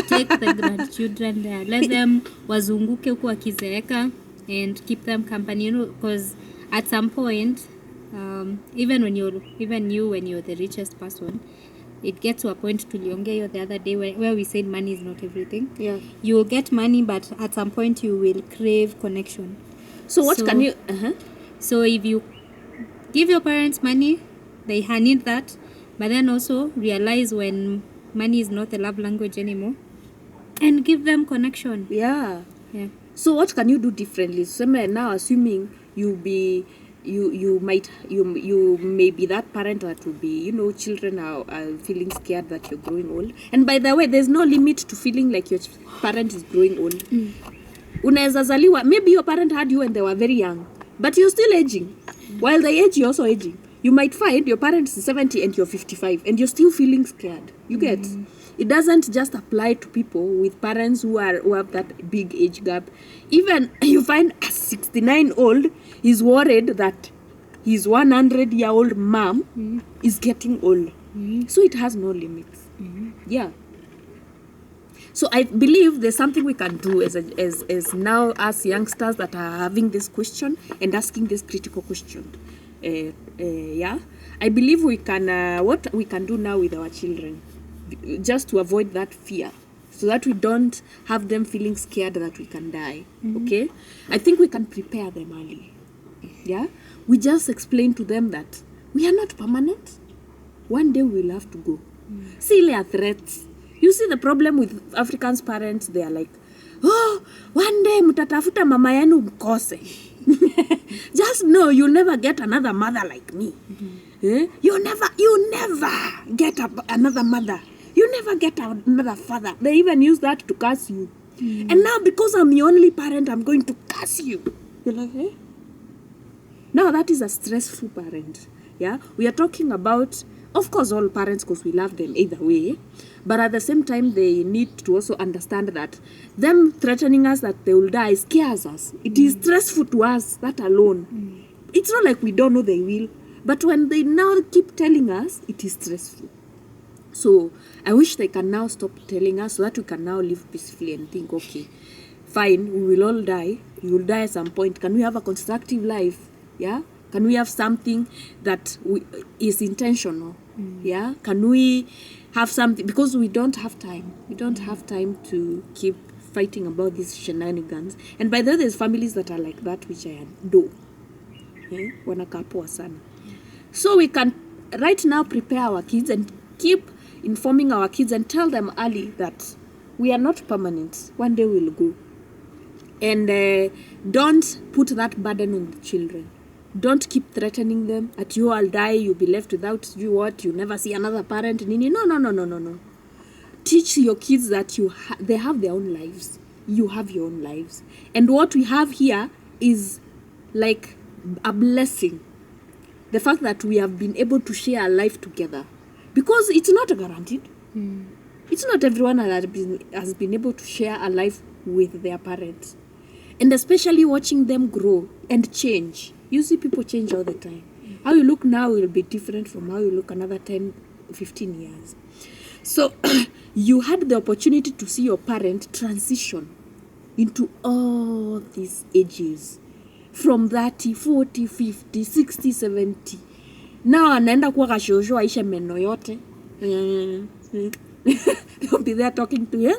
Take the grandchildren there. Let them wazunguke huku wakizeeka and keep them company. Because at some point, even when you're the richest person, it gets to a point, tuliongea the other day where we said money is not everything. Yeah. You will get money, but at some point you will crave connection. So can you... So if you give your parents money, they need that, but then also realize when money is not the love language anymore, and give them connection. Yeah. Yeah. So what can you do differently? So now, assuming you may be that parent that will be, children are feeling scared that you're growing old. And by the way, there's no limit to feeling like your parent is growing old. Unaweza zaliwa, maybe your parent had you when they were very young, but you're still aging. While they age, you're also aging. You might find your parents is 70 and you're 55 and you're still feeling scared. You get? It doesn't just apply to people with parents who have that big age gap. Even you find a 69-old is worried that his 100-year-old mom is getting old. So it has no limits. Yeah. So I believe there's something we can do as now as youngsters that are having this question and asking this critical question. Yeah, I believe we can. What we can do now with our children, just to avoid that fear, so that we don't have them feeling scared that we can die. Okay, I think we can prepare them early. Yeah, we just explain to them that we are not permanent. One day we will have to go. See, there are threats. You see the problem with Africans parents, they are like, oh, one day mutatafuta mama yenu mkose. Just know you'll never get another mother like me. You never get another mother. You never get another father. They even use that to curse you. And now because I'm the only parent, I'm going to curse you. You're like, eh? Now that is a stressful parent. Yeah, we are talking about, of course, all parents, because we love them either way, but at the same time they need to also understand that them threatening us that they will die scares us. It is stressful to us, that alone. It's not like we don't know they will, but when they now keep telling us, it is stressful. So I wish they can now stop telling us, so that we can now live peacefully and think, okay, fine, we will all die. You will die at some point. Can we have a constructive life? Yeah? Can we have something that is intentional? Yeah? Can we have something? Because we don't have time. We don't have time to keep fighting about these shenanigans. And by the way, there's families that are like that, which I do. Wanakaa poa sana. So we can right now prepare our kids and keep informing our kids and tell them early that we are not permanent. One day we'll go. And don't put that burden on the children. Don't keep threatening them at you I'll die, you'll be left without you what, you never see another parent. No. Teach your kids that they have their own lives. You have your own lives. And what we have here is like a blessing. The fact that we have been able to share a life together. Because it's not guaranteed. It's not everyone has been able to share a life with their parents. And especially watching them grow and change. You see people change all the time. How you look now will be different from how you look another 10, 15 years. So you had the opportunity to see your parent transition into all these ages. From 30, 40, 50, 60, 70. Now anaenda kuwa kashosho aisha meno yote. They'll be there talking to you.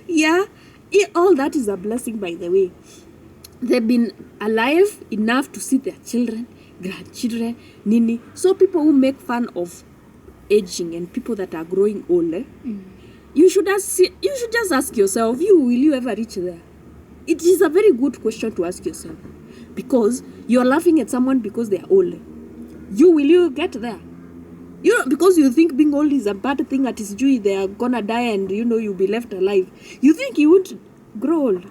Yeah, all that is a blessing, by the way. They've been alive enough to see their children, grandchildren, nini. So people who make fun of aging and people that are growing older, you should just ask yourself, will you ever reach there? It is a very good question to ask yourself, because you're laughing at someone because they are older. Will you get there? Because you think being old is a bad thing, that is due, they are gonna die and you'll be left alive. You think you won't grow old.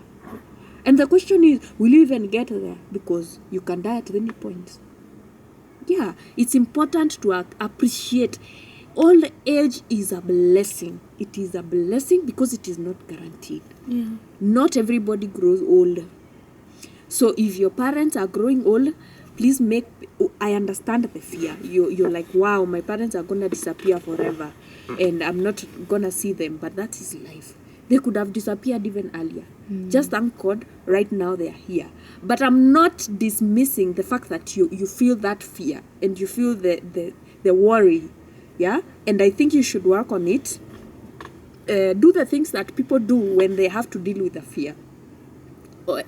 And the question is, will you even get there? Because you can die at any point. Yeah, it's important to appreciate old age is a blessing. It is a blessing because it is not guaranteed. Yeah. Not everybody grows old. So if your parents are growing old, please I understand the fear. You're like, wow, my parents are going to disappear forever and I'm not going to see them. But that is life. They could have disappeared even earlier. Just thank God, right now they are here. But I'm not dismissing the fact that you feel that fear and you feel the worry. Yeah? And I think you should work on it. Do the things that people do when they have to deal with the fear.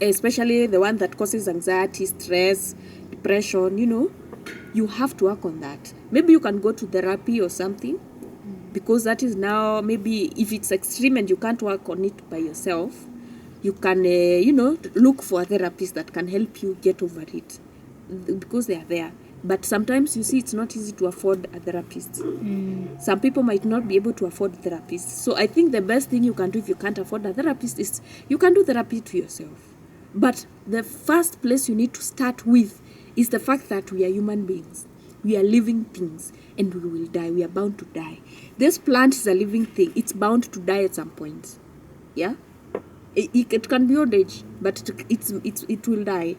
Especially the one that causes anxiety, stress, depression, you have to work on that. Maybe you can go to therapy or something, because that is now, maybe if it's extreme and you can't work on it by yourself, you can, look for a therapist that can help you get over it, because they are there. But sometimes, you see, it's not easy to afford a therapist. Some people might not be able to afford therapists. So I think the best thing you can do if you can't afford a therapist is you can do therapy to yourself. But the first place you need to start with is the fact that we are human beings. We are living things and we will die. We are bound to die. This plant is a living thing. It's bound to die at some point. Yeah? It can be old age, but it will die.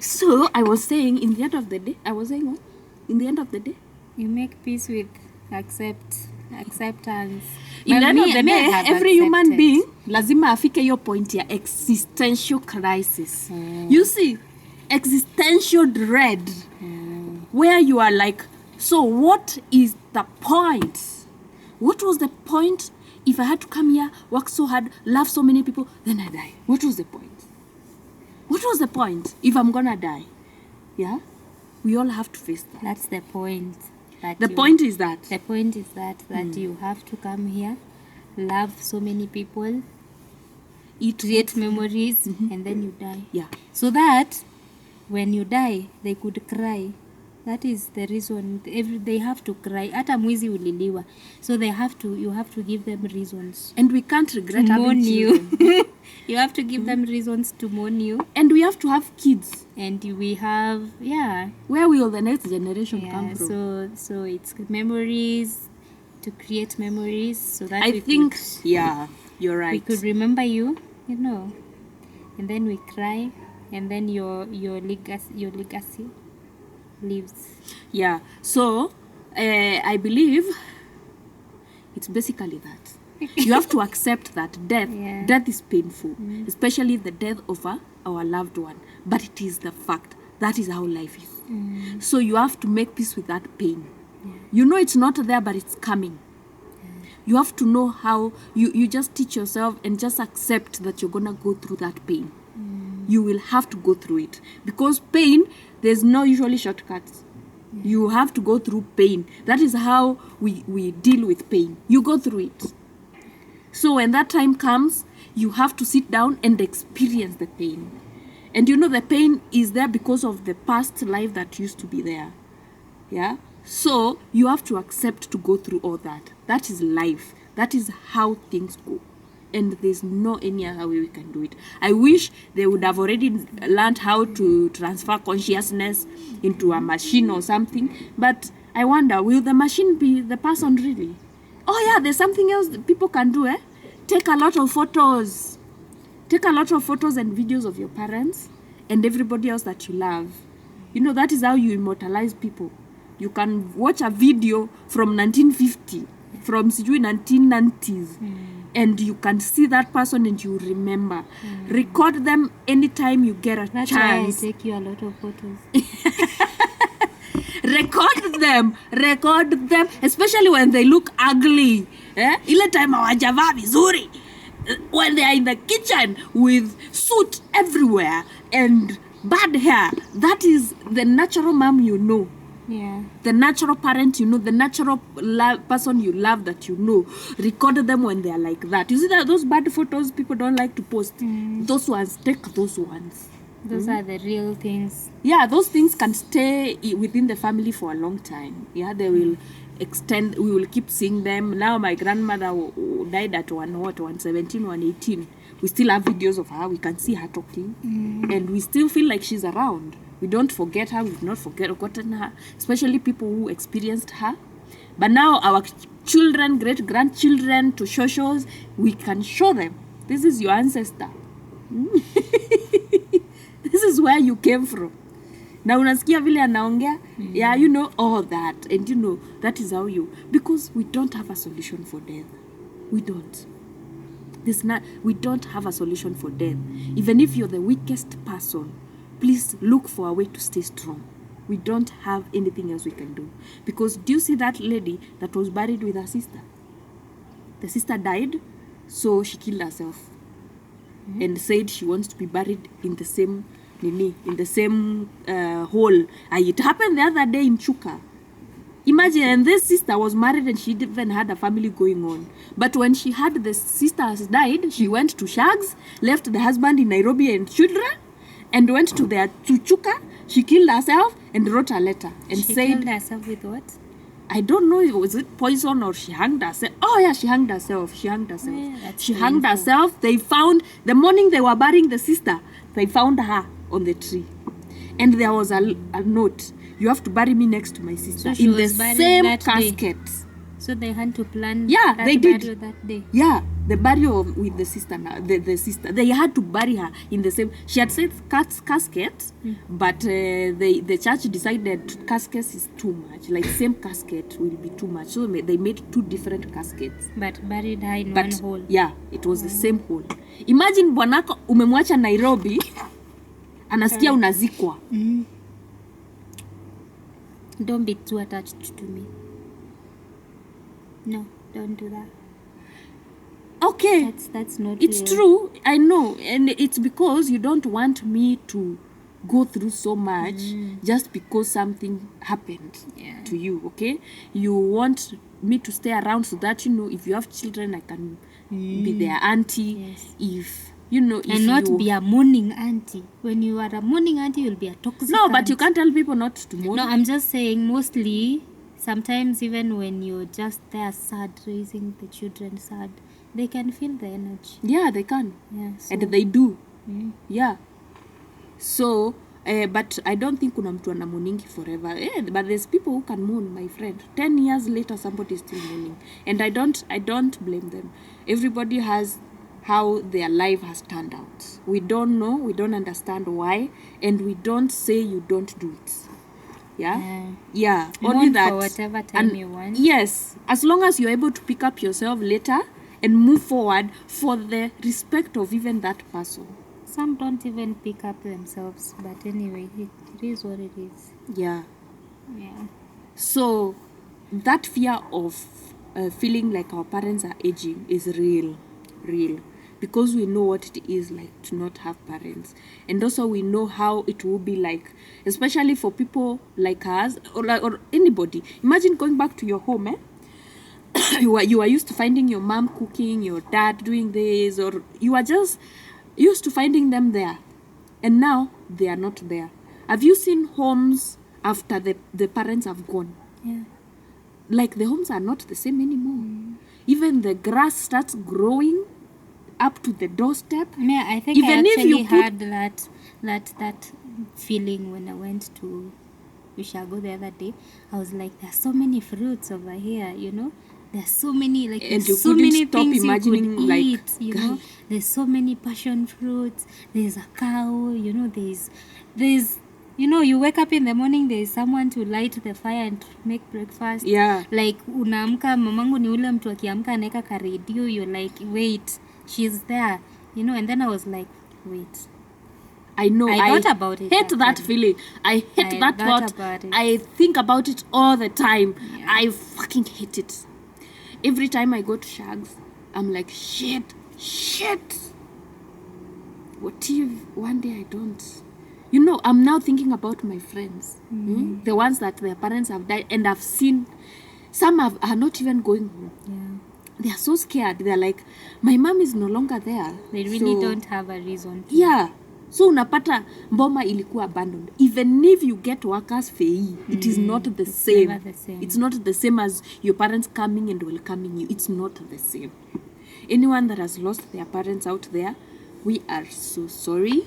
So I was saying, in the end of the day, in the end of the day, You make peace with acceptance. in the end of the day, have every human accepted. being lazima afike hiyo point ya existential crisis. You see, existential dread, where you are like, so what is the point? What was the point if I had to come here, work so hard, love so many people, then I die? What was the point? What was the point if I'm gonna die? Yeah, we all have to face that. That's the point. The point is that The point is that you have to come here, love so many people, create memories, and then you die. Yeah. So that when you die, they could cry. That is the reason. They have to cry. Hata mwizi uliliwa. So you have to give them reasons And we can't regret to having mourn children. you. You have to give them reasons to mourn you. And we have to have kids. And we have, Where will the next generation come from? so it's memories, to create memories, so that I think, yeah, you're we right. could remember you, and then we cry, and then your legacy lives. Yeah. So, I believe it's basically that. You have to accept that death is painful, especially the death of our loved one. But it is the fact. That is how life is. So you have to make peace with that pain. You know it's not there, but it's coming. You have to know how you just teach yourself and just accept that you're gonna go through that pain. You will have to go through it, because pain, there's no usually shortcuts. You have to go through pain. That is how we deal with pain. You go through it. So when that time comes, you have to sit down and experience the pain. And the pain is there because of the past life that used to be there. Yeah? So you have to accept to go through all that. That is life. That is how things go. And there's no any other way we can do it. I wish they would have already learned how to transfer consciousness into a machine or something. But I wonder, will the machine be the person really? Oh yeah, there's something else that people can do, Take a lot of photos. Take a lot of photos and videos of your parents and everybody else that you love. That is how you immortalize people. You can watch a video from 1950, from 1990s, and you can see that person and you remember. Record them anytime you get a That's chance. why I take you a lot of photos. Record them, especially when they look ugly. Ile time hawajavaa vizuri. When they are in the kitchen with soot everywhere and bad hair. That is the natural mom Yeah. the natural parent the natural person you love that record them when they are like that. You see that those bad photos people don't like to post. Those ones, take those ones. Those are the real things. Yeah, those things can stay within the family for a long time. Yeah, they will extend. We will keep seeing them. Now my grandmother died at 117, 118. We still have videos of her. We can see her talking, and we still feel like she's around. We don't forget her. We've not forgotten her, especially people who experienced her. But now our children, great-grandchildren to shows, we can show them. This is your ancestor. This is where you came from. Na unasikia vile anaongea, yeah, all that. And that is how because we don't have a solution for death. We don't. We don't have a solution for death. Even if you're the weakest person, please look for a way to stay strong. We don't have anything else we can do. Because do you see that lady that was buried with her sister? The sister died, so she killed herself. And said she wants to be buried in the same hole. It happened the other day in Chuka. Imagine, and this sister was married and she even had a family going on. But when she had the sister has died, she went to Shags, left the husband in Nairobi and children, and went to Chuka. She killed herself and wrote a letter and She said, killed herself with what? I don't know, was it poison or she hanged herself? Oh yeah, she hanged herself. Yeah, that's She hanged painful. herself. They found, the morning they were burying the sister, they found her on the tree. And there was a note. You have to bury me next to my sister So she in the was buried same that day. casket. So they had to plan Yeah, that they did. burial that day. Yeah, the burial with the sister now. The sister. They had to bury her in the same. She had said casket, but the church decided casket is too much. Like same casket will be too much. So they made 2 different caskets. But buried her in one hole. Yeah, it was the same hole. Imagine bwanako umemwacha Nairobi, anasikia unazikwa. Don't be too attached to me. No, don't do that. Okay, That's not it's real. true. I know, and it's because you don't want me to go through so much just because something happened Yeah. to you. Okay, you want me to stay around so that, you know, if you have children, I can be their auntie. Yes. If you know, if And not you be a mourning auntie. When you are a mourning auntie, you'll be a toxic no, but auntie. you can't tell people not to mourn. No, I'm just saying mostly, sometimes even when you're just there sad, raising the children sad, they can feel the energy. Yeah, they can, Yeah. So, and they do. Yeah. So, but I don't think kuna mtu ana mourningi forever. But there's people who can mourn, my friend. 10 years later, somebody is still mourning, and I don't blame them. Everybody has how their life has turned out. We don't know, we don't understand why, and we don't say you don't do it. Yeah. Only mourn that. for whatever time And you want. yes, as long as you're able to pick up yourself later and move forward for the respect of even that person. Some don't even pick up themselves, but anyway, it is what it is. Yeah. Yeah. So that fear of feeling like our parents are aging is real, because we know what it is like to not have parents, and also we know how it will be like, especially for people like us or anybody. Imagine going back to your home, you are used to finding your mom cooking, your dad doing this, or you are just used to finding them there, and now they are not there. Have you seen homes after the parents have gone? Yeah. Like the homes are not the same anymore. Even the grass starts growing up to the doorstep. Yeah, I think Even I if actually you put- had that feeling when I went to Ushago the other day. I was like, there's so many fruits over here, you know. There's so many, like, And there's you so couldn't many stop things you imagining, could like, eat, you know. guy. There's so many passion fruits. There's a cow, you know. There's you know, you wake up in the morning, there's someone to light the fire and make breakfast. Yeah. Like unaamka, mamangu ni ule mtu akiamka anaeka ka radio, you're like, wait, she's there, you know. And then I was like, wait, I know. I thought about it hate that actually. feeling. I hate I that thought thought. about it. I think about it all the time. Yeah. I fucking hate it. Every time I go to Shags, I'm like, shit. What if one day I don't? You know, I'm now thinking about my friends, the ones that their parents have died, and I've seen some are not even going home. Yeah, They are so scared. They're like, my mom is no longer there. they really So- don't have a reason to. Yeah. So unapata mboma ilikuwa abandoned. Even if you get workers fee, it is not the it's same. never the same. It's not the same as your parents coming and welcoming you. It's not the same. Anyone that has lost their parents out there, we are so sorry.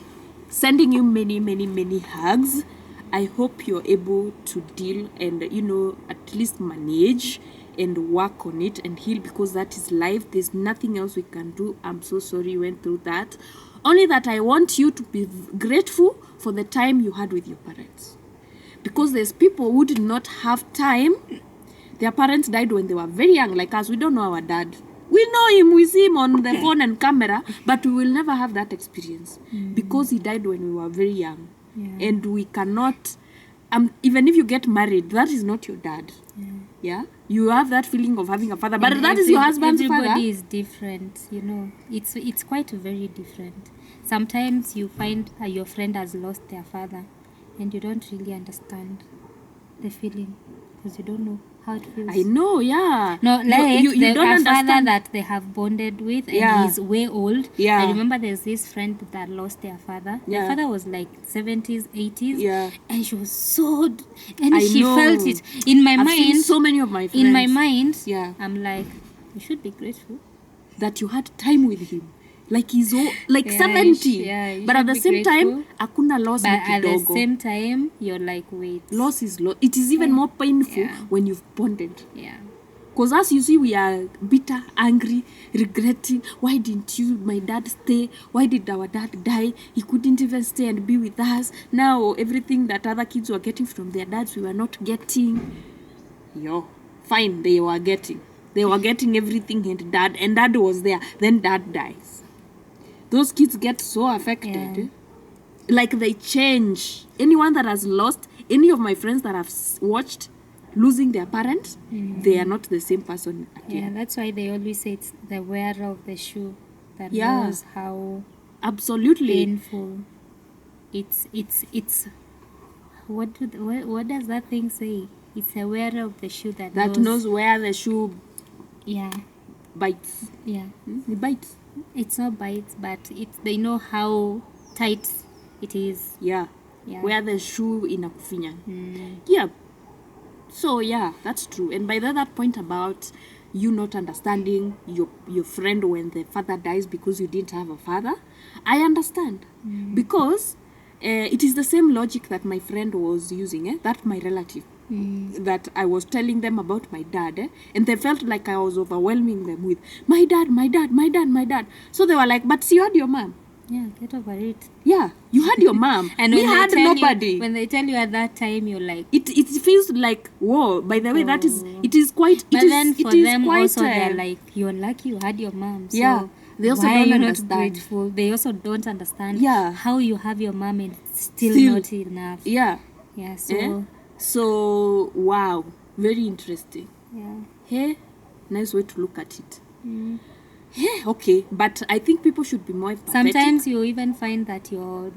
Sending you many hugs. I hope you're able to deal and, you know, at least manage and work on it and heal, because that is life. There's nothing else we can do. I'm so sorry you went through that. Only that I want you to be grateful for the time you had with your parents, because there's people who did not have time. Their parents died when they were very young, like us. We don't know our dad. We know him, we see him on the phone and camera, but we will never have that experience because he died when we were very young. Yeah. And we cannot, even if you get married, that is not your dad. Yeah, you have that feeling of having a father, but And that is your husband's everybody father. is different, you know. It's quite very different. Sometimes you find your friend has lost their father, and you don't really understand the feeling because you don't know how it feels. I know, yeah. No, like you don't a father understand. that they have bonded with, and Yeah. he's way old. Yeah. I remember there's this friend that lost their father. Yeah. Their father was like 70s, 80s. Yeah. And she was so, and I she know. felt it in my I've seen mind. so many of my friends. In my mind, Yeah. I'm like, you should be grateful. That you had time with him. Like he's like Yeah, 70. you but at should the be same time, grateful. hakuna loss But ni at the kidogo. same time, you're like, wait. Loss is loss. It is even more painful Yeah. when you've bonded. Yeah. Because as you see, we are bitter, angry, regretting. Why didn't my dad stay? Why did our dad die? He couldn't even stay and be with us. Now, everything that other kids were getting from their dads, we were not getting. Fine, they were getting. They were getting everything, and dad was there. Then dad dies. Those kids get so affected. Yeah. Like they change. Anyone that has lost, any of my friends that have watched losing their parents, they are not the same person again. Yeah, that's why they always say it's the wearer of the shoe that Yeah. knows how Absolutely. painful. It's what does that thing say? It's the wearer of the shoe that knows where the shoe Yeah. bites. Yeah. It bites. It's not bites, but they know how tight it is. Yeah. Yeah. Where the shoe inakufinya. Yeah. So yeah, that's true. And by that point about you not understanding your friend when the father dies because you didn't have a father, I understand. Because it is the same logic that my friend was using, that my relative. That I was telling them about my dad, and they felt like I was overwhelming them with my dad, my dad, my dad, my dad. So they were like, but you had your mom. Yeah, get over it. Yeah, you had your mom. And we when had they tell nobody. when they tell you at that time, you're like, it feels like, whoa, by the way, that is, it is quite, but then for them quite, also they're like, you're lucky you had your mom. So yeah, they also why don't are you understand. not grateful? They also don't understand Yeah. how you have your mom and still not enough. Yeah. Yeah, so So wow, very interesting. yeah. Hey, nice way to look at it. Yeah, okay, but I think people should be more empathetic. Sometimes you even find that your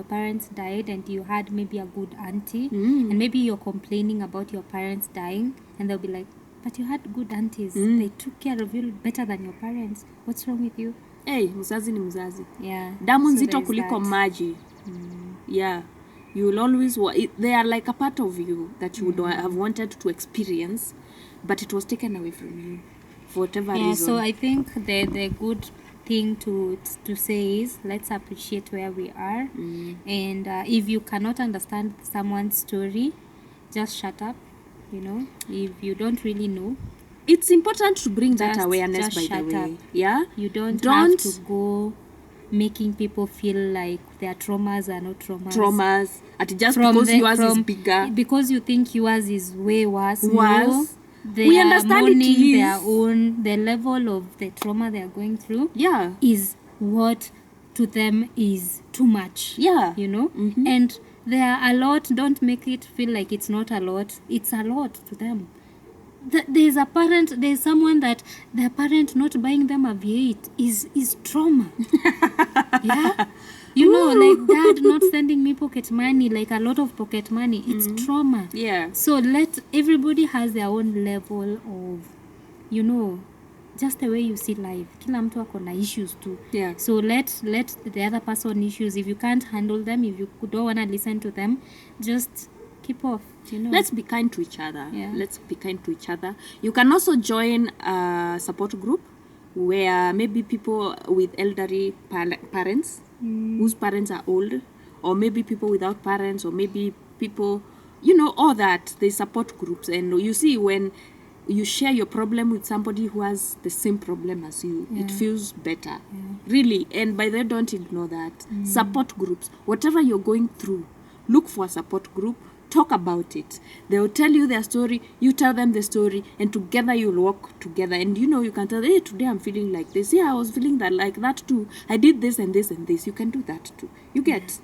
parents died and you had maybe a good auntie, and maybe you're complaining about your parents dying, and they'll be like, but you had good aunties. They took care of you better than your parents. What's wrong with you? Hey, mzazi ni mzazi. Yeah. Damu So nzito there's kuliko that. maji. Yeah. You will always they are like a part of you that you would have wanted to experience, but it was taken away from you for whatever Yeah, reason. so I think the good thing to say is let's appreciate where we are, and if you cannot understand someone's story, just shut up. If you don't really know, it's important to bring that awareness, just by the shut way. up. Yeah, You don't have to go making people feel like their traumas are not traumas. At just because yours is bigger, because you think yours is way worse. No, Worse. they We are understand it mourning is. their own. The level of the trauma they are going through yeah, is what to them is too much. yeah, And there are a lot. Don't make it feel like it's not a lot. It's a lot to them. There's someone that their parent not buying them a V8 is trauma. Yeah. Like dad not sending me pocket money, like a lot of pocket money. It's trauma. yeah. So everybody has their own level of, just the way you see life. Kila mtu ako na issues too. Yeah. So let the other person issues. If you can't handle them, if you don't want to listen to them, just keep off. Let's be kind to each other. Yeah. Let's be kind to each other. You can also join a support group where maybe people with elderly parents, whose parents are old, or maybe people without parents, or maybe people, all that. They support groups. And you see, when you share your problem with somebody who has the same problem as you, it feels better. Really. And by the way, don't ignore that. Support groups. Whatever you're going through, look for a support group. Talk about it. They will tell you their story, you tell them the story, and together you'll walk together. And you can tell, hey, today I'm feeling like this. Yeah, I was feeling like that too. I did this and this and this. You can do that too. You get,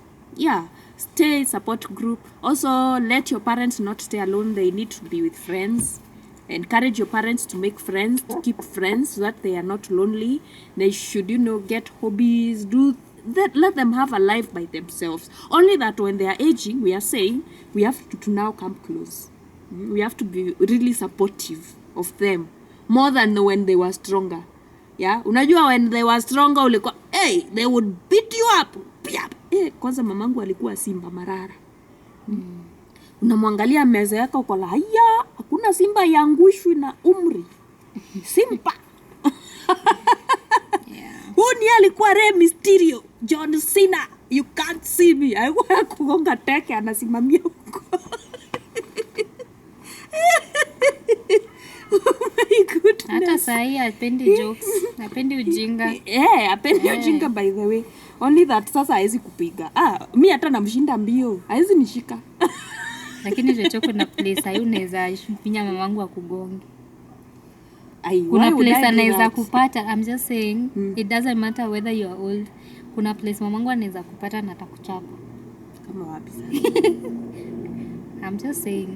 stay support group. Also, let your parents not stay alone. They need to be with friends. Encourage your parents to make friends, to keep friends, so that they are not lonely. They should, get hobbies, let them have a life by themselves. Only that when they are aging, we are saying we have to now come close. We have to be really supportive of them more than when they were stronger. Yeah, unajua when they were stronger ulikuwa they would beat you up. Kwanza mamangu alikuwa simba marara. Unamwangalia meza yako kwa la haya, hakuna simba yangushwi na umri. Simba. Huni alikuwa Rey Mysterio, John Cena, you can't see me. Alikuwa kugonga teke anasimamia huko. Oh my goodness. Hata sahi apendi jokes, apendi ujinga. Apendi ujinga by the way. Only that sasa haezi kupiga. Mi hata namshinda mbio. Haezi nishika. Lakini jocho kuna place hayo unaweza pinya mamangu akugonge. Kuna place anaweza kupata. I'm just saying it doesn't matter whether you are old. Kuna place mamangu anaweza kupata na atakuchapa. Kama wapi sasa? I'm just saying.